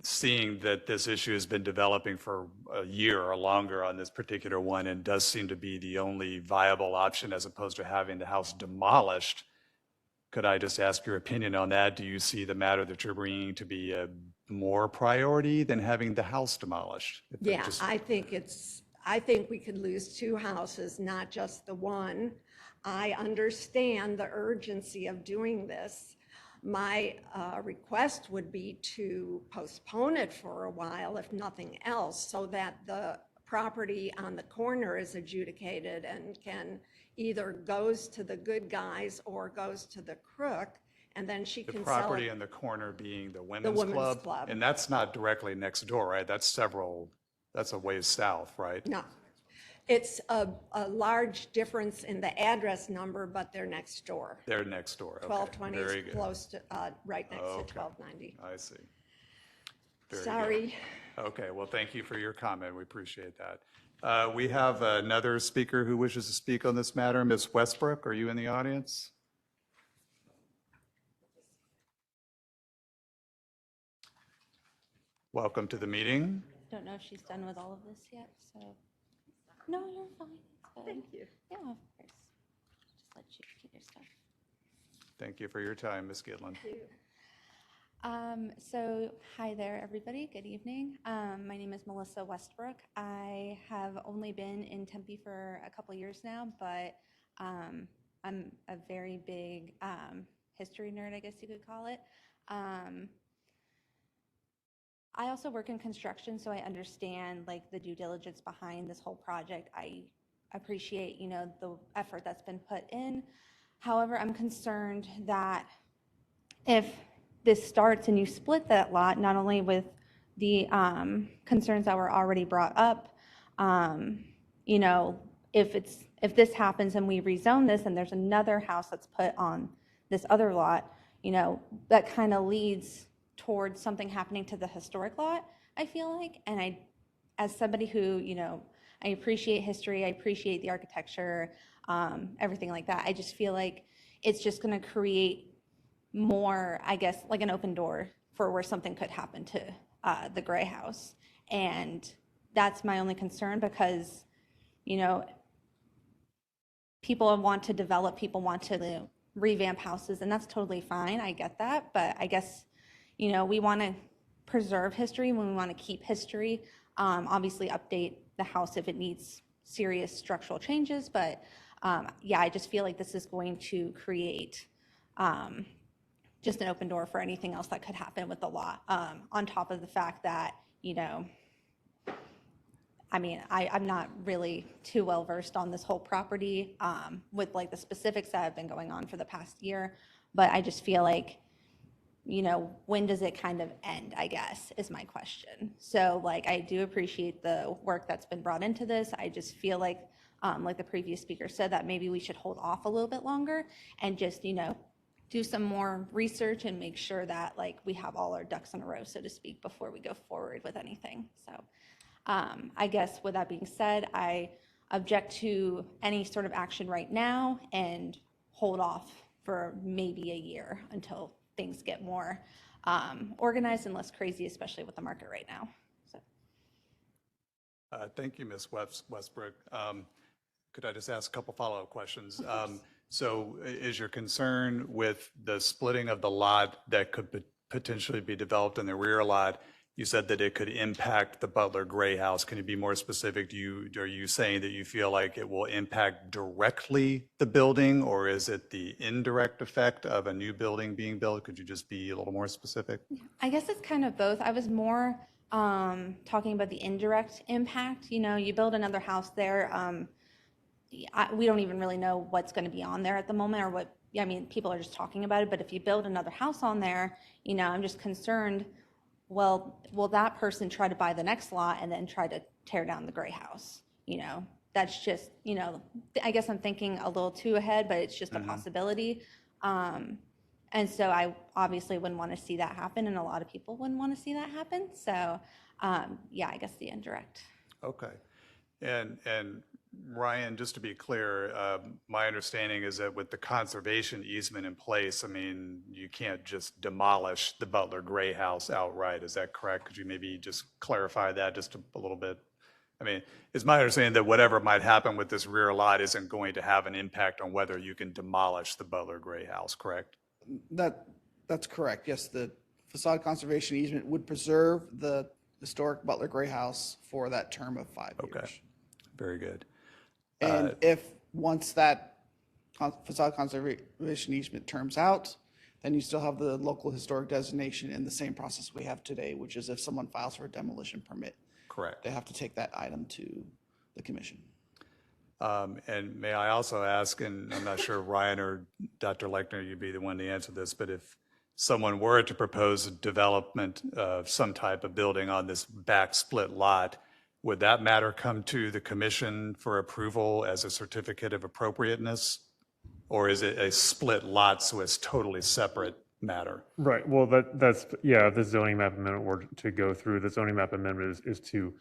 seeing that this issue has been developing for a year or longer on this particular one and does seem to be the only viable option as opposed to having the house demolished, could I just ask your opinion on that? Do you see the matter that you're bringing to be a more priority than having the house demolished? Yeah, I think we could lose 2 houses, not just the one. I understand the urgency of doing this. My request would be to postpone it for a while, if nothing else, so that the property on the corner is adjudicated and can either goes to the good guys or goes to the crook, and then she The can sell property it. in the corner being the women's women's club? club. And that's not directly next door, right? That's a ways south, right? No, It's a large difference in the address number, but they're next door. They're next door. Okay, 1220 very is good. close to, right next to Okay. 1290. I see. Very good. Sorry. Okay, well, thank you for your comment. We appreciate that. We have another speaker who wishes to speak on this matter. Ms. Westbrook, are you in the audience? Welcome to the meeting. Don't know if she's done with all of this yet, so. No, you're fine. It's good. Thank you. Yeah, of course. Just let you get your stuff. Thank you for your time, Ms. Gidlin. So hi there, everybody. Good evening. My name is Melissa Westbrook. I have only been in Tempe for a couple years now, but I'm a very big history nerd, I guess you could call it. I also work in construction, so I understand like the due diligence behind this whole project. I appreciate, you know, the effort that's been put in. However, I'm concerned that if this starts and you split that lot, not only with the concerns that were already brought up, you know, if this happens and we rezone this and there's another house that's put on this other lot, you know, that kind of leads towards something happening to the historic lot, I feel like. And I, as somebody who, you know, I appreciate history, I appreciate the architecture, everything like that. I just feel like it's just going to create more, I guess, like an open door for where something could happen to the Gray House. And that's my only concern because, you know, people want to develop, people want to revamp houses, and that's totally fine. I get that. But I guess, you know, we want to preserve history when we want to keep history. Obviously update the house if it needs serious structural changes. But yeah, I just feel like this is going to create just an open door for anything else that could happen with the lot. On top of the fact that, you know, I mean, I'm not really too well versed on this whole property with like the specifics that have been going on for the past year, but I just feel like, you know, when does it kind of end, I guess, is my question. So like, I do appreciate the work that's been brought into this. I just feel like the previous speaker said, that maybe we should hold off a little bit longer and just, you know, do some more research and make sure that like we have all our ducks in a row, so to speak, before we go forward with anything. So I guess with that being said, I object to any sort of action right now and hold off for maybe a year until things get more organized and less crazy, especially with the market right now. So. Thank you, Ms. Westbrook. Could I just ask a couple follow-up questions? So is your concern with the splitting of the lot that could potentially be developed in the rear lot? You said that it could impact the Butler Gray House. Can you be more specific? Are you saying that you feel like it will impact directly the building, or is it the indirect effect of a new building being built? Could you just be a little more specific? I guess it's kind of both. I was more talking about the indirect impact. You know, you build another house there. We don't even really know what's going to be on there at the moment, or what, I mean, people are just talking about it, but if you build another house on there, you know, I'm just concerned, well, will that person try to buy the next lot and then try to tear down the Gray House? You know, that's just, you know, I guess I'm thinking a little too ahead, but it's just a possibility. And so I obviously wouldn't want to see that happen, and a lot of people wouldn't want to see that happen. So yeah, I guess the indirect. Okay. And Ryan, just to be clear, my understanding is that with the conservation easement in place, I mean, you can't just demolish the Butler Gray House outright. Is that correct? Could you maybe just clarify that just a little bit? I mean, it's my understanding that whatever might happen with this rear lot isn't going to have an impact on whether you can demolish the Butler Gray House, correct? That's correct. Yes, the facade conservation easement would preserve the historic Butler Gray House for that term of 5 years. Okay, very good. And if once that facade conservation easement terms out, then you still have the local historic designation in the same process we have today, which is if someone files for a demolition permit, Correct. they have to take that item to the commission. And may I also ask, and I'm not sure Ryan or Dr. Lechner, you'd be the one to answer this, but if someone were to propose a development of some type of building on this back split lot, would that matter come to the commission for approval as a certificate of appropriateness? Or is it a split lot, so it's totally separate matter? Right, well, that's, yeah, if the zoning map amendment were to go through, the zoning map amendment is to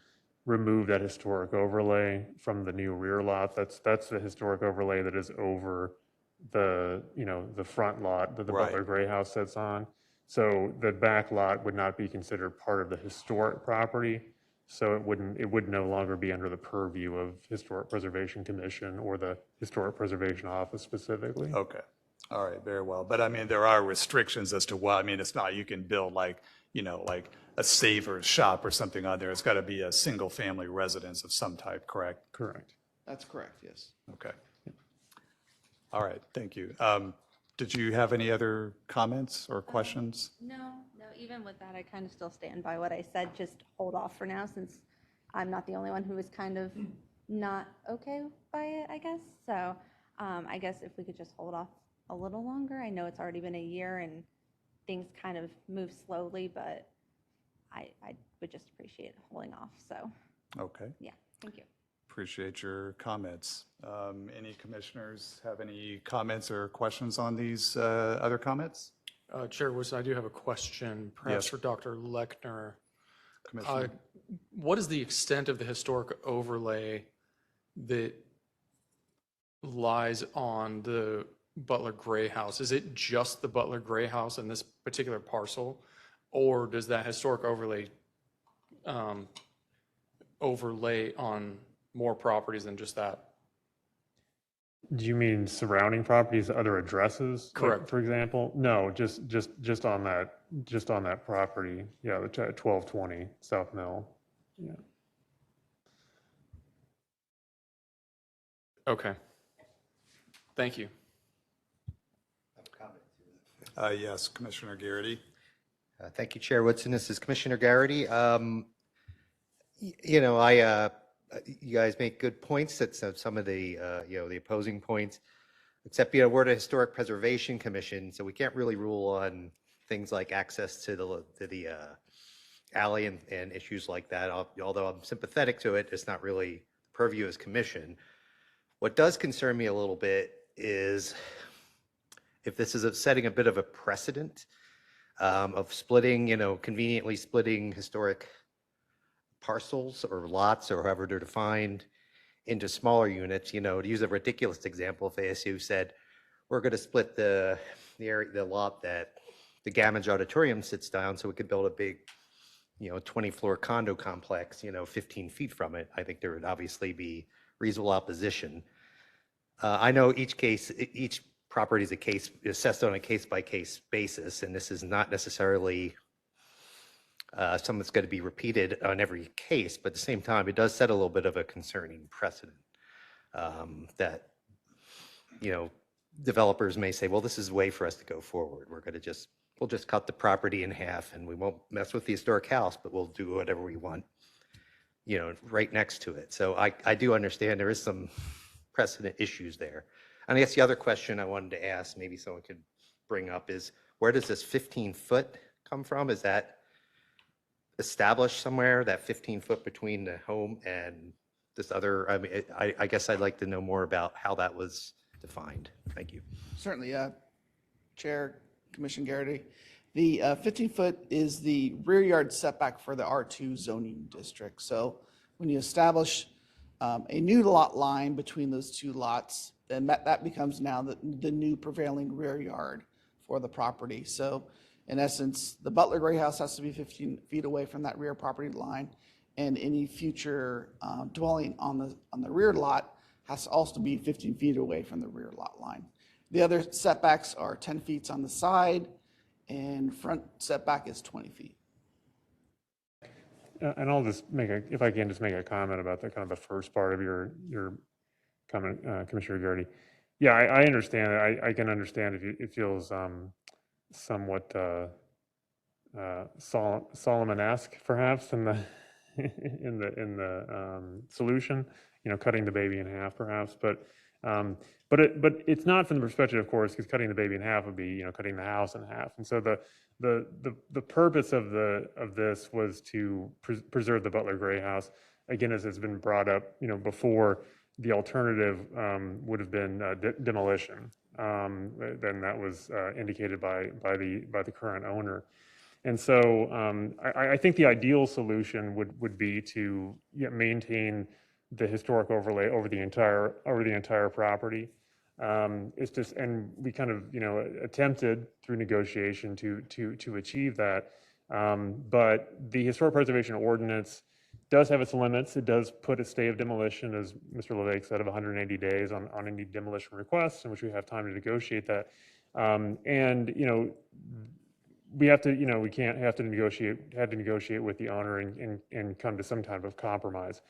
remove that historic overlay from the new rear lot. That's the historic overlay that is over the, the front lot that the Right. Butler Gray House sits on. So the back lot would not be considered part of the historic property. So it would no longer be under the purview of Historic Preservation Commission or the Historic Preservation Office specifically. Okay, all right, very well. But I mean, there are restrictions as to what, I mean, it's not, you can build like, like a Savers shop or something on there. It's got to be a single-family residence of some type, correct? Correct. That's correct, yes. Okay. All right, thank you. Did you have any other comments or questions? No, even with that, I kind of still stand by what I said, just hold off for now, since I'm not the only one who was kind of not okay by it, I guess. So I guess if we could just hold off a little longer. I know it's already been a year and things kind of move slowly, but I would just appreciate holding off. So, Okay, yeah, thank you. appreciate your comments. Any commissioners have any comments or questions on these other comments? Chair Wilson, I do have a question, perhaps Yes. for Dr. Lechner. Commissioner? What is the extent of the historic overlay that lies on the Butler Gray House? Is it just the Butler Gray House in this particular parcel? Or does that historic overlay overlay on more properties than just that? Do you mean surrounding properties, other addresses? like, Correct. For example? No, just on that property. Yeah, the 1220 South Mill. Yeah. Okay. Thank you. Yes, Commissioner Garrity. Thank you, Chair Woodson. This is Commissioner Garrity. You guys make good points. That's some of the, the opposing points. Except, we're the Historic Preservation Commission, so we can't really rule on things like access to the alley and issues like that. Although I'm sympathetic to it, it's not really purview as commission. What does concern me a little bit is if this is setting a bit of a precedent of splitting, conveniently splitting historic parcels or lots or however they're defined into smaller units. To use a ridiculous example, if ASU said, we're going to split the lot that the Gamage Auditorium sits down so we could build a big, 20-floor condo complex, 15 feet from it, I think there would obviously be reasonable opposition. I know each property is assessed on a case-by-case basis, and this is not necessarily something that's going to be repeated on every case, but at the same time, it does set a little bit of a concerning precedent that, developers may say, well, this is a way for us to go forward. We'll just cut the property in half and we won't mess with the historic house, but we'll do whatever we want, right next to it. So I do understand there is some precedent issues there. And I guess the other question I wanted to ask, maybe someone could bring up, is where does this 15-foot come from? Is that established somewhere, that 15-foot between the home and this other? I mean, I guess I'd like to know more about how that was defined. Thank you. Certainly, Chair, Commissioner Garrity. The 15-foot is the rear yard setback for the R2 zoning district. So when you establish a new lot line between those two lots, then that becomes now the new prevailing rear yard for the property. So in essence, the Butler Gray House has to be 15 feet away from that rear property line, and any future dwelling on the rear lot has to also be 15 feet away from the rear lot line. The other setbacks are 10 feet on the side, and front setback is 20 feet. And I'll just if I can just make a comment about the kind of the first part of your comment, Commissioner Garrity. Yeah, I understand. I can understand if it feels somewhat Solomon-esque, perhaps, in the in the solution. Cutting the baby in half, perhaps, but it's not from the perspective, of course, because cutting the baby in half would be cutting the house in half. And so the purpose of this was to preserve the Butler Gray House. again, as has been brought up, before, the alternative would have been demolition. Then that was indicated by the current owner. And so I think the ideal solution would be to maintain the historic overlay over the entire property. It's just, and we kind of attempted through negotiation to achieve that. But the historic preservation ordinance does have its limits. It does put a stay of demolition, as Mr. Levesque said, of 180 days on any demolition requests, in which we have time to negotiate that. And we have to, we can't have to negotiate with the owner and come to some type of compromise.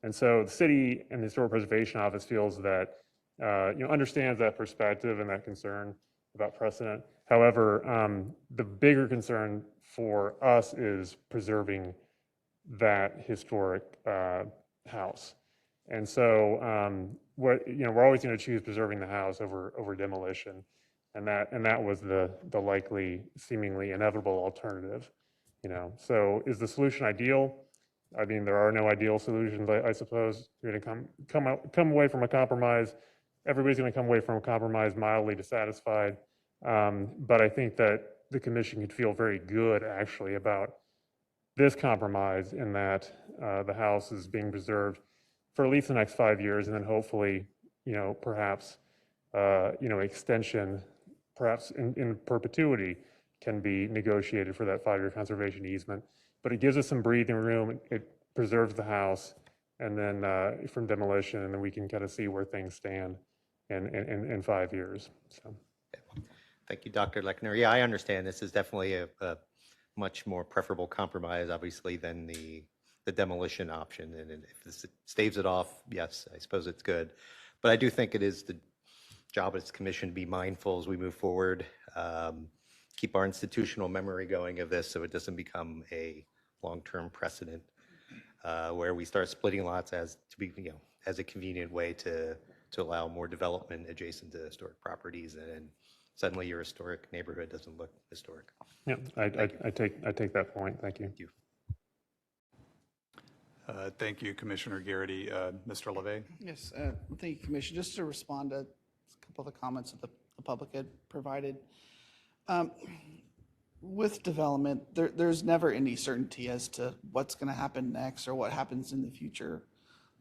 And so the city and the Historic Preservation Office feels that, understands that perspective and that concern about precedent. However, the bigger concern for us is preserving that historic house. And so we're always going to choose preserving the house over demolition. And that was the likely, seemingly inevitable alternative. So is the solution ideal? I mean, there are no ideal solutions, I suppose. You're going to come away from a compromise. Everybody's going to come away from a compromise mildly dissatisfied. But I think that the commission could feel very good, actually, about this compromise, in that the house is being preserved for at least the next 5 years, and then hopefully, perhaps, extension, perhaps in perpetuity, can be negotiated for that 5-year conservation easement. But it gives us some breathing room. It preserves the house, and then from demolition, and then we can kind of see where things stand in 5 years. So. Thank you, Dr. Lechner. Yeah, I understand. This is definitely a much more preferable compromise, obviously, than the demolition option. And if this staves it off, yes, I suppose it's good. But I do think it is the job of this commission to be mindful as we move forward, keep our institutional memory going of this so it doesn't become a long-term precedent where we start splitting lots as a convenient way to allow more development adjacent to historic properties, and then suddenly your historic neighborhood doesn't look historic. Yeah, I take that point. Thank you. Thank you. Thank you, Commissioner Garrity. Mr. LeVay? Yes, thank you, Commissioner. Just to respond to a couple of the comments that the public had provided. With development, there's never any certainty as to what's going to happen next or what happens in the future.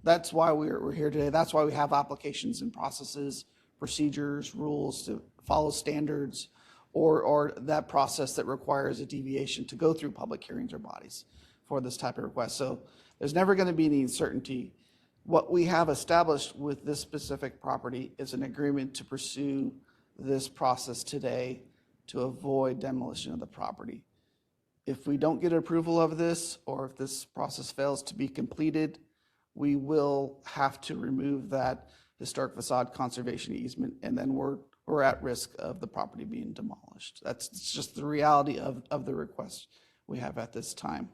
That's why we're here today. That's why we have applications and processes, procedures, rules to follow standards, or that process that requires a deviation to go through public hearings or bodies for this type of request. So there's never going to be any certainty. What we have established with this specific property is an agreement to pursue this process today to avoid demolition of the property. If we don't get approval of this, or if this process fails to be completed, we will have to remove that historic facade conservation easement, and then we're at risk of the property being demolished. That's just the reality of the request we have at this time.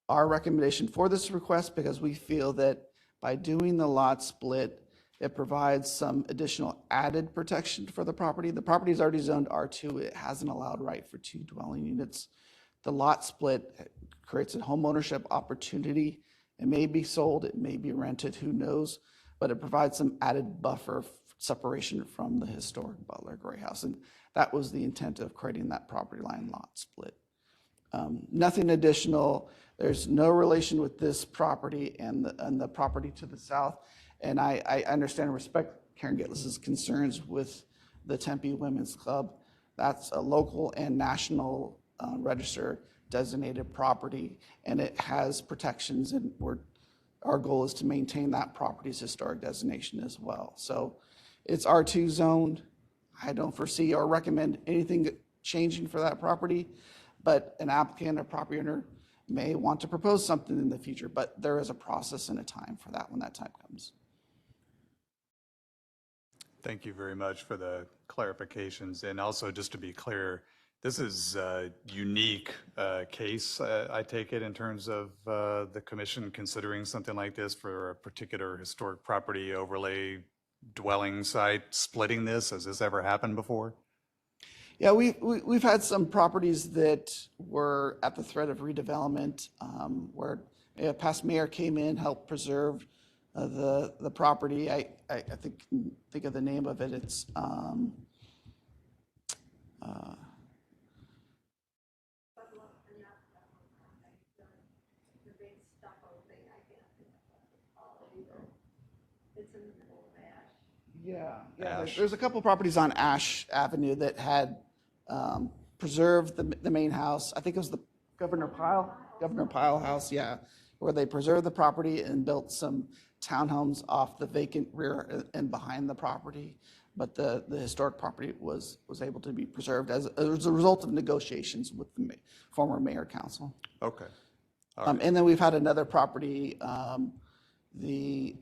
Our recommendation for this request, because we feel that by doing the lot split, it provides some additional added protection for the property. The property is already zoned R2. It has an allowed right for 2 dwelling units. The lot split creates a homeownership opportunity. It may be sold, it may be rented, who knows, but it provides some added buffer separation from the historic Butler Gray House. And that was the intent of creating that property line lot split. Nothing additional. There's no relation with this property and the property to the south. And I understand and respect Karen Gitles's concerns with the Tempe Women's Club. That's a local and national register designated property, and it has protections, and our goal is to maintain that property's historic designation as well. So it's R2 zoned. I don't foresee or recommend anything changing for that property, but an applicant or property owner may want to propose something in the future, but there is a process and a time for that when that time comes. Thank you very much for the clarifications. And also, just to be clear, this is a unique case, I take it, in terms of the commission considering something like this for a particular historic property overlay dwelling site, splitting this. Has this ever happened before? Yeah, we've had some properties that were at the threat of redevelopment where past mayor came in, helped preserve the property. I think of the name of it. It's yeah, Ash. there's a couple properties on Ash Avenue that had preserved the main house. I think it was the Governor Pyle House, yeah, where they preserved the property and built some townhomes off the vacant rear and behind the property. But the historic property was able to be preserved as a result of negotiations with the former mayor council. Okay. And then we've had another property, the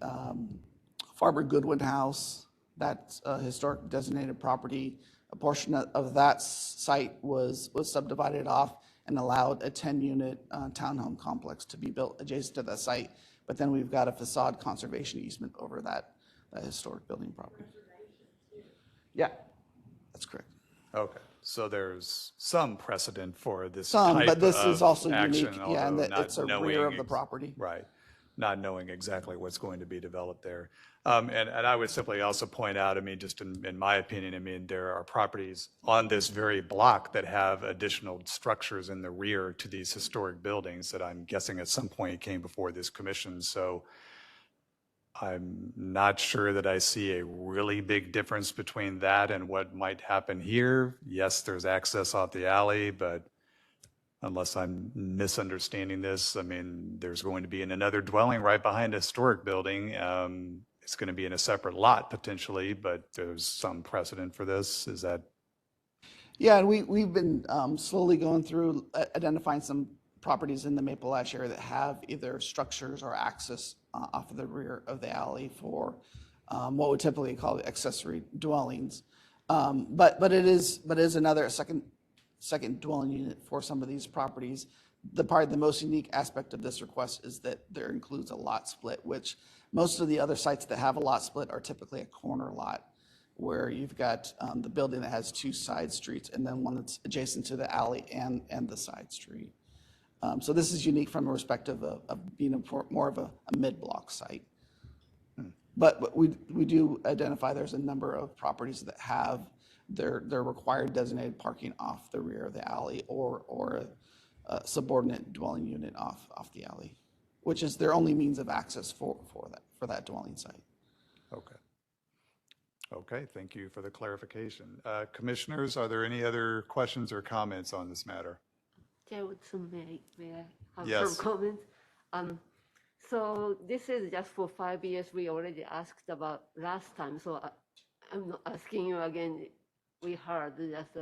Farber Goodwin House, that's a historic designated property. A portion of that site was subdivided off and allowed a 10-unit townhome complex to be built adjacent to that site. But then we've got a facade conservation easement over that historic building property. Yeah, that's correct. Okay, so there's some precedent for this Some, type but this is of also action, unique, yeah, and although that not it's a rear knowing of the property. Right, not knowing exactly what's going to be developed there. And I would simply also point out, I mean, just in my opinion, I mean, there are properties on this very block that have additional structures in the rear to these historic buildings that I'm guessing at some point came before this commission. So I'm not sure that I see a really big difference between that and what might happen here. Yes, there's access off the alley, but unless I'm misunderstanding this, I mean, there's going to be in another dwelling right behind a historic building. It's going to be in a separate lot potentially, but there's some precedent for this. Is that? Yeah, and we've been slowly going through identifying some properties in the Maple Ash area that have either structures or access off of the rear of the alley for what we typically call accessory dwellings. But it is another second dwelling unit for some of these properties. The most unique aspect of this request is that there includes a lot split, which most of the other sites that have a lot split are typically a corner lot, where you've got the building that has two side streets and then one that's adjacent to the alley and the side street. So this is unique from a perspective of being more of a mid-block site. But we do identify there's a number of properties that have their required designated parking off the rear of the alley or a subordinate dwelling unit off the alley, which is their only means of access for that dwelling site. Okay. Okay, thank you for the clarification. Commissioners, are there any other questions or comments on this matter? Chair Woodson, may I have Yes. some comments? So this is just for 5 years. We already asked about last time, so I'm not asking you again. We heard just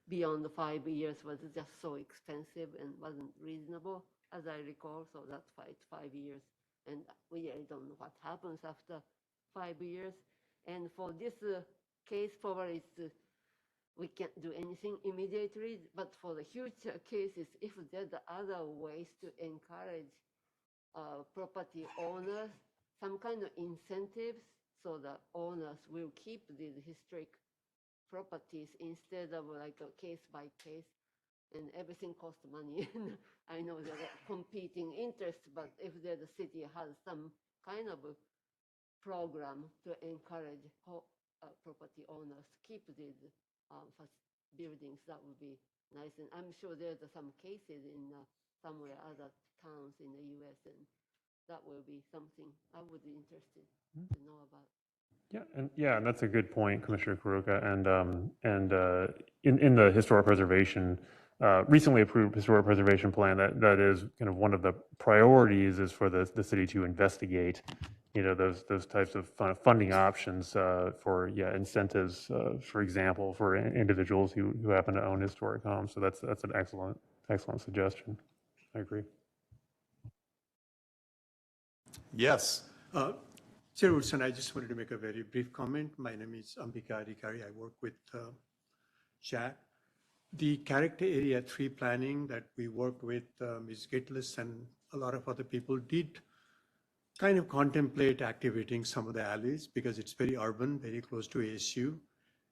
beyond the 5 years was just so expensive and wasn't reasonable, as I recall. So that's why it's 5 years, and we really don't know what happens after 5 years. And for this case, probably it's we can't do anything immediately, but for the future cases, if there's other ways to encourage property owners, some kind of incentives so that owners will keep these historic properties instead of like a case by case, and everything costs money. I know there are competing interests, but if the city has some kind of a program to encourage property owners to keep these buildings, that would be nice. And I'm sure there's some cases in somewhere other towns in the U.S. and that will be something I would be interested to know about. And that's a good point, Commissioner Karuka. And in the historic preservation, recently approved historic preservation plan, that is kind of one of the priorities is for the city to investigate, those types of funding options for incentives, for example, for individuals who happen to own historic homes. So that's an excellent suggestion. I agree. Yes. Chair Woodson, I just wanted to make a very brief comment. My name is Ambika Adhikari. I work with Jack. The Character Area 3 planning that we worked with Ms. Gitlis and a lot of other people did kind of contemplate activating some of the alleys because it's very urban, very close to ASU.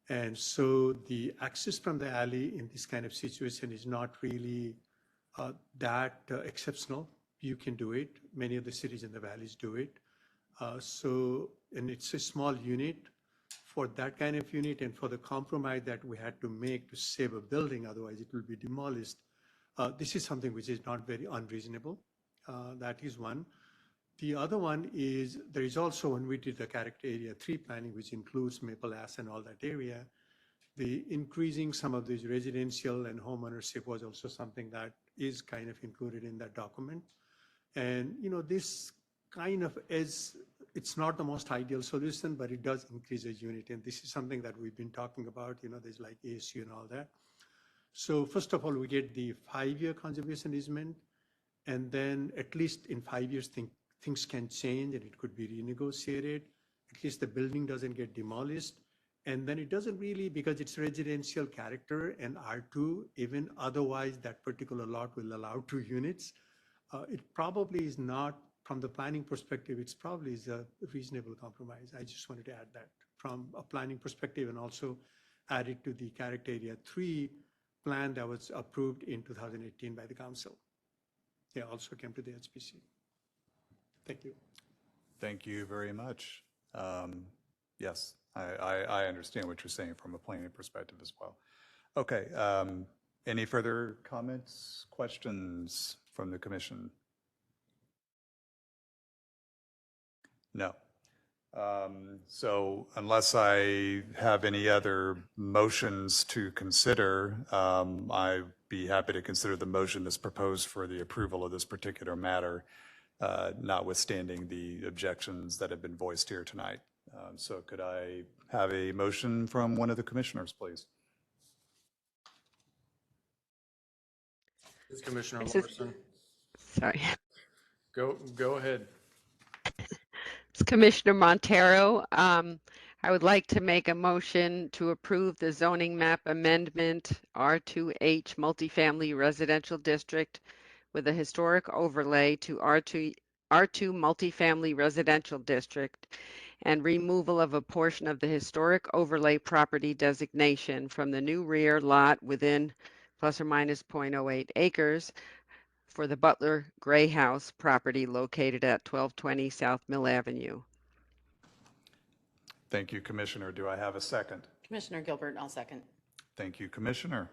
And so the access from the alley in this kind of situation is not really that exceptional. you can do it. Many of the cities in the valleys do it. And it's a small unit. For that kind of unit and for the compromise that we had to make to save a building, otherwise it will be demolished, this is something which is not very unreasonable. That is one. The other one is, there is also, when we did the Character Area 3 planning, which includes Maple Ave and all that area, the increasing some of these residential and home ownership was also something that is kind of included in that document. And, this kind of is, it's not the most ideal solution, but it does increase the unit. And this is something that we've been talking about, there's like ASU and all that. So first of all, we get the 5-year conservation easement, and then at least in 5 years, things can change and it could be renegotiated. At least the building doesn't get demolished. And then it doesn't really, because it's residential character and R2, even otherwise that particular lot will allow 2 units. It probably is not, from the planning perspective, it's probably is a reasonable compromise. I just wanted to add that from a planning perspective, and also add it to the Character Area 3 plan that was approved in 2018 by the council. Yeah, also came to the HPC. Thank you. Thank you very much. Yes, I understand what you're saying from a planning perspective as well. Okay, any further comments, questions from the commission? No. So unless I have any other motions to consider, I'd be happy to consider the motion that's proposed for the approval of this particular matter, notwithstanding the objections that have been voiced here tonight. So could I have a motion from one of the commissioners, please? Commissioner This is- Larson, Sorry. go ahead. It's Commissioner Montero. I would like to make a motion to approve the zoning map amendment R2H multifamily residential district with a historic overlay to R2 multifamily residential district and removal of a portion of the historic overlay property designation from the new rear lot within plus or minus 0.08 acres for the Butler Gray House property located at 1220 South Mill Avenue. Thank you, Commissioner. Do I have a second? Commissioner Gilbert, I'll second. Thank you, Commissioner.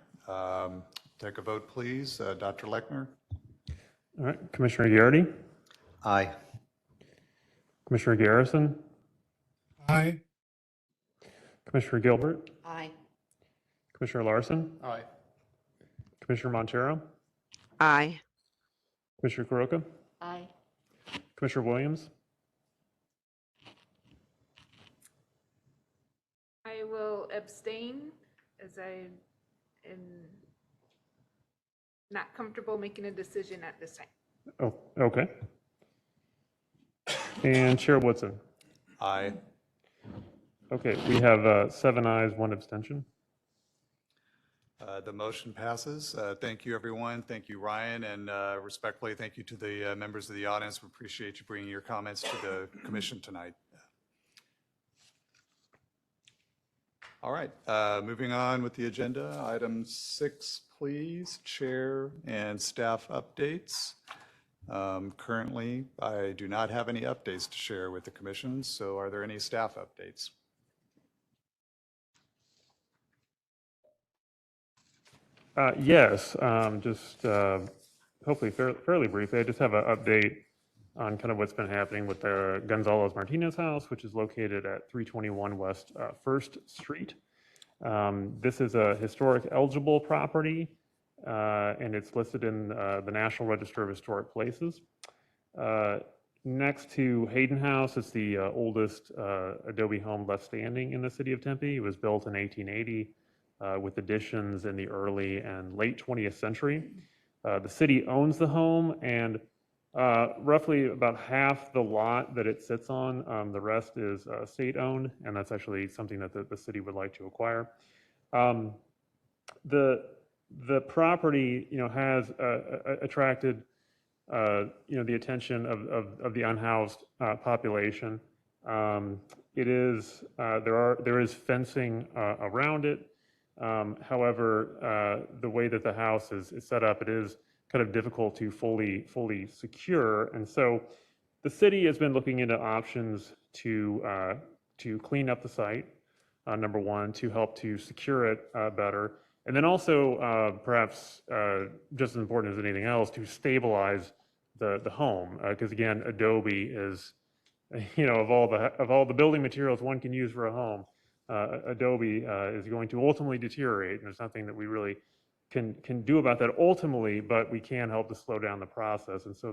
Take a vote, please. Dr. Lechner? All right, Commissioner Garrity, Aye. Commissioner Garrison, Aye. Commissioner Gilbert, Aye. Commissioner Larson, Aye. Commissioner Montero, Aye. Commissioner Kuroka, Aye. Commissioner Williams, I will abstain as I am not comfortable making a decision at this time. oh, okay. And Chair Woodson. Aye. Okay, we have 7 ayes, 1 abstention. The motion passes. Thank you, everyone. Thank you, Ryan, and respectfully, thank you to the members of the audience. We appreciate you bringing your comments to the commission tonight. All right, moving on with the agenda. Item 6, please, chair and staff updates. Currently, I do not have any updates to share with the commission, so are there any staff updates? Yes, just hopefully fairly briefly. I just have an update on kind of what's been happening with the Gonzalez Martinez house, which is located at 321 West 1st Street. This is a historic eligible property, and it's listed in the National Register of Historic Places. Next to Hayden House, it's the oldest adobe home left standing in the city of Tempe. It was built in 1880. With additions in the early and late 20th century. The city owns the home, and roughly about half the lot that it sits on, the rest is state-owned, and that's actually something that the city would like to acquire. The property, has attracted, the attention of the unhoused population. There is fencing around it. However, the way that the house is set up, it is kind of difficult to fully secure. And so the city has been looking into options to clean up the site, number one, to help to secure it better. And then also, perhaps just as important as anything else, to stabilize the home. Because again, Adobe is, of all the building materials one can use for a home, Adobe is going to ultimately deteriorate. And there's nothing that we really can do about that ultimately, but we can help to slow down the process. And so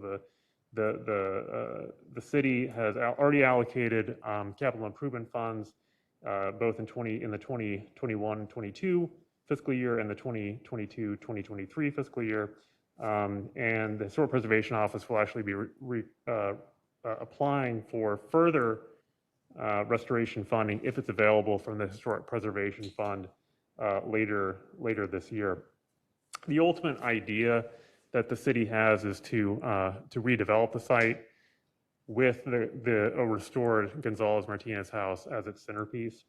the city has already allocated capital improvement funds both in the 2021-22 fiscal year and the 2022-2023 fiscal year. And the Historic Preservation Office will actually be applying for further restoration funding if it's available from the Historic Preservation Fund later this year. The ultimate idea that the city has is to redevelop the site with the restored Gonzalez Martinez house as its centerpiece.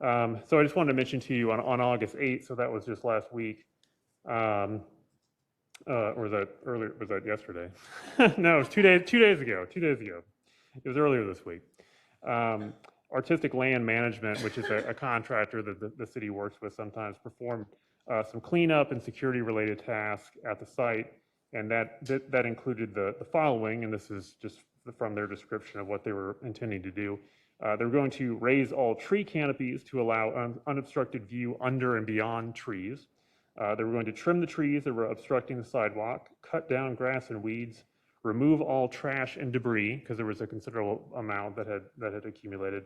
So I just wanted to mention to you on August 8th, so that was just last week, or was that earlier? Was that yesterday? No, it was 2 days ago. 2 days ago. It was earlier this week. Artistic Land Management, which is a contractor that the city works with, sometimes performed some cleanup and security related tasks at the site, and that included the following, and this is just from their description of what they were intending to do. They were going to raise all tree canopies to allow unobstructed view under and beyond trees. They were going to trim the trees that were obstructing the sidewalk, cut down grass and weeds, remove all trash and debris, because there was a considerable amount that had accumulated,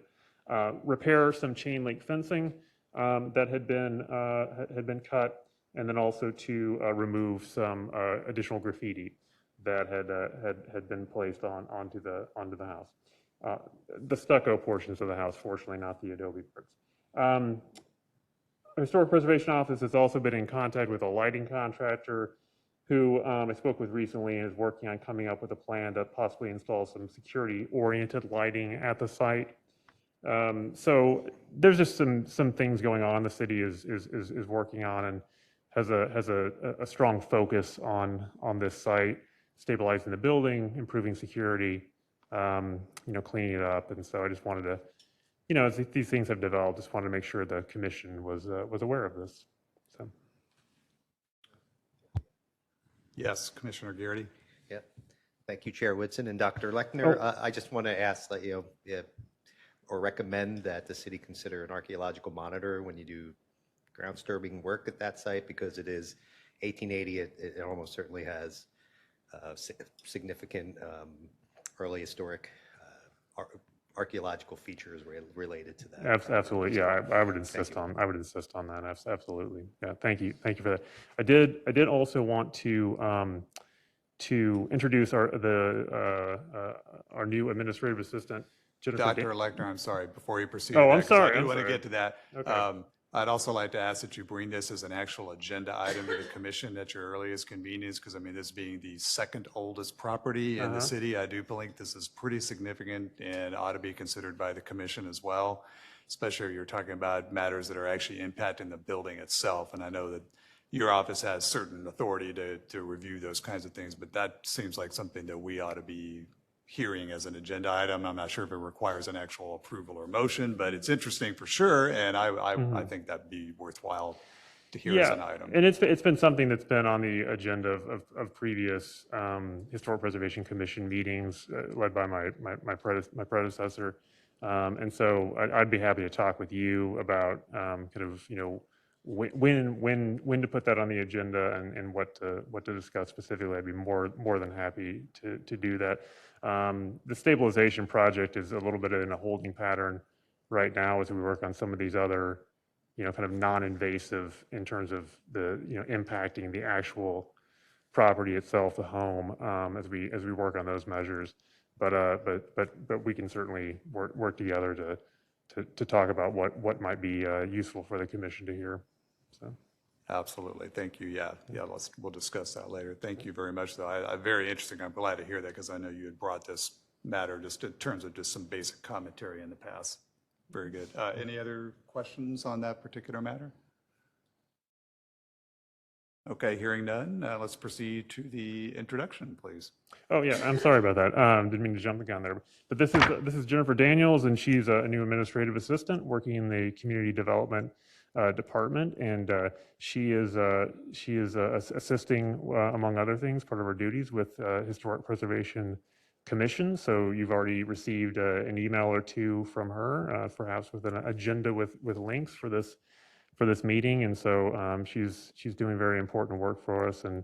repair some chain link fencing that had been cut, and then also to remove some additional graffiti that had been placed onto the house. The stucco portions of the house, fortunately, not the adobe bricks. The Historic Preservation Office has also been in contact with a lighting contractor who I spoke with recently and is working on coming up with a plan to possibly install some security-oriented lighting at the site. So there's just some things going on. The city is working on and has a strong focus on this site, stabilizing the building, improving security, cleaning it up. And so I just wanted to, as these things have developed, just wanted to make sure the commission was aware of this. So. Yes, Commissioner Garrity. Yeah. Thank you, Chair Whitson and Dr. Lechner. I just want to ask that, or recommend that the city consider an archaeological monitor when you do ground disturbing work at that site, because it is 1880. It almost certainly has significant early historic archaeological features related to that. Absolutely, yeah. I would insist on that. Absolutely, yeah. Thank you for that. I did also want to introduce our new administrative assistant, Jennifer. Dr. Lechner, I'm sorry, before you proceed. Oh, I'm sorry. I do want to get to that. Okay. I'd also like to ask that you bring this as an actual agenda item to the commission at your earliest convenience, because this being the second oldest property in the city, I do believe this is pretty significant and ought to be considered by the commission as well, especially if you're talking about matters that are actually impacting the building itself. And I know that your office has certain authority to review those kinds of things, but that seems like something that we ought to be hearing as an agenda item. I'm not sure if it requires an actual approval or motion, but it's interesting for sure, and I think that'd be worthwhile to hear as an item. And it's been something that's been on the agenda of previous Historic Preservation Commission meetings led by my predecessor, and so I'd be happy to talk with you about when to put that on the agenda and what to discuss specifically. I'd be more than happy to do that. The stabilization project is a little bit in a holding pattern right now as we work on some of these other, kind of non-invasive in terms of the, impacting the actual property itself, the home, as we work on those measures. But we can certainly work together to talk about what might be useful for the commission to hear. So. Absolutely. Thank you. Yeah. We'll discuss that later. Thank you very much, though. I'm very interesting. I'm glad to hear that, because I know you had brought this matter just in terms of just some basic commentary in the past. Very good. Any other questions on that particular matter? Okay, hearing none, let's proceed to the introduction, please. Oh, yeah, I'm sorry about that. Didn't mean to jump the gun there. But this is Jennifer Daniels, and she's a new administrative assistant working in the community development department. And she is assisting, among other things, part of her duties with Historic Preservation Commission. So you've already received an email or two from her, perhaps with an agenda with links for this meeting. And so she's doing very important work for us, and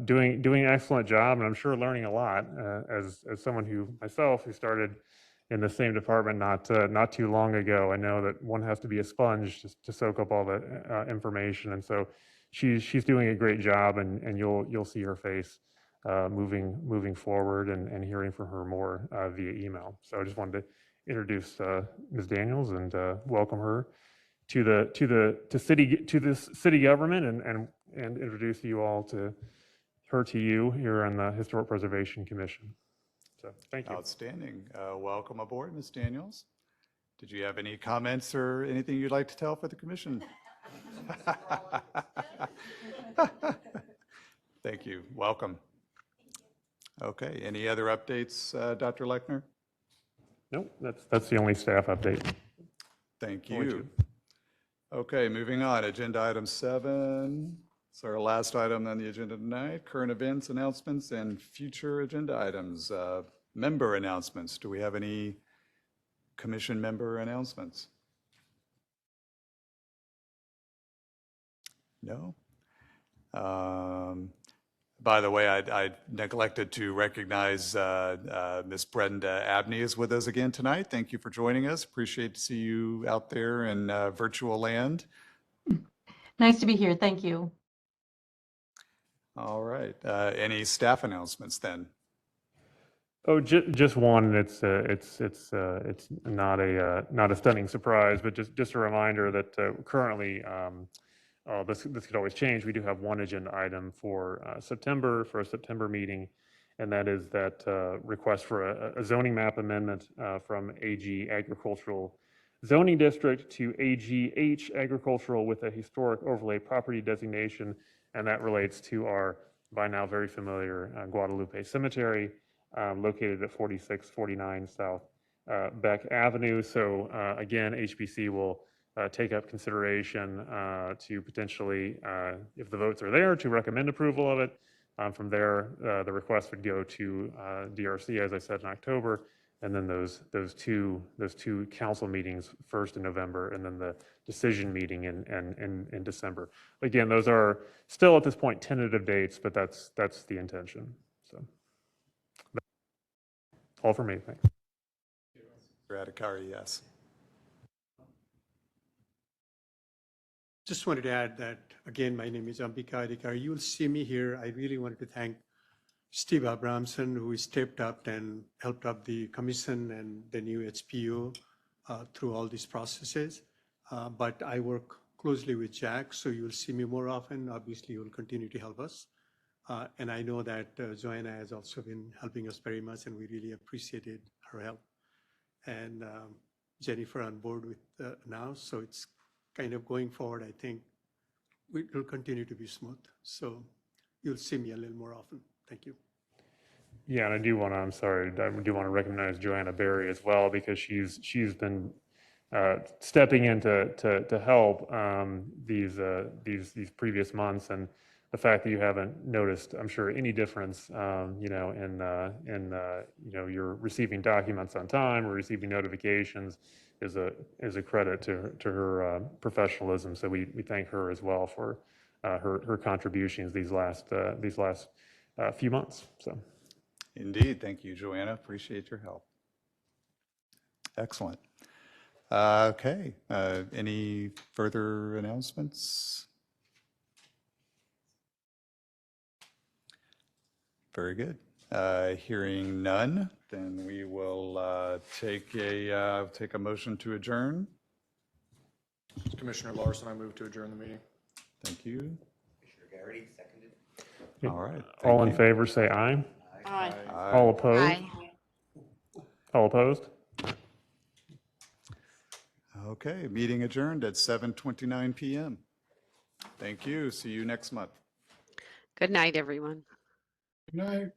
doing an excellent job, and I'm sure learning a lot as someone who started in the same department not too long ago. I know that one has to be a sponge just to soak up all the information, and so she's doing a great job, and you'll see her face moving forward, and hearing from her more via email. So I just wanted to introduce Ms. Daniels and welcome her to this city government, and introduce you all to you here on the Historic Preservation Commission. So thank you. Outstanding. Welcome aboard, Ms. Daniels. Did you have any comments or anything you'd like to tell for the commission? Thank you. Welcome. Okay. Any other updates, Dr. Lechner? Nope, that's the only staff update. Thank Only you. two. Okay, moving on. Agenda item 7. It's our last item on the agenda tonight. Current events, announcements, and future agenda items. Member announcements. Do we have any commission member announcements? No? By the way, I neglected to recognize Ms. Brenda Abney is with us again tonight. Thank you for joining us. Appreciate to see you out there in virtual land. Nice to be here. Thank you. All right. Any staff announcements then? Oh, just one. It's not a stunning surprise, but just a reminder that currently, this could always change. We do have one agenda item for a September meeting, and that is that request for a zoning map amendment from AG Agricultural Zoning District to AGH Agricultural with a historic overlay property designation, and that relates to our by now very familiar Guadalupe Cemetery, located at 4649 South Beck Avenue. So again, HPC will take up consideration to potentially, if the votes are there, to recommend approval of it. From there, the request would go to DRC, as I said, in October, and then those two council meetings, first in November, and then the decision meeting in December. Again, those are still at this point tentative dates, but that's the intention. So all for me. Thanks. Radikari, yes. Just wanted to add that, again, my name is Ambika Adhikari. You'll see me here. I really wanted to thank Steve Abramson, who stepped up and helped up the commission and the new HPO through all these processes. But I work closely with Jack, so you'll see me more often. Obviously, you'll continue to help us. And I know that Joanna has also been helping us very much, and we really appreciated her help. And Jennifer on board with now, so it's kind of going forward. I think it will continue to be smooth. So you'll see me a little more often. Thank you. Yeah, and I do want to recognize Joanna Berry as well, because she's been stepping in to help these previous months, and the fact that you haven't noticed, I'm sure, any difference, in you're receiving documents on time or receiving notifications is a credit to her professionalism. So we thank her as well for her contributions these last few months. So. Indeed. Thank you, Joanna. Appreciate your help. Excellent. Okay. Any further announcements? Very good. Hearing none, then we will take a motion to adjourn. Commissioner Larson, I move to adjourn the meeting. Thank you. Commissioner Garrity, seconded. All right. All thank in you. favor, say aye. Aye. Aye. All opposed? All opposed? Okay, meeting adjourned at 7:29 p.m. Thank you. See you next month. Good night, everyone. Good night.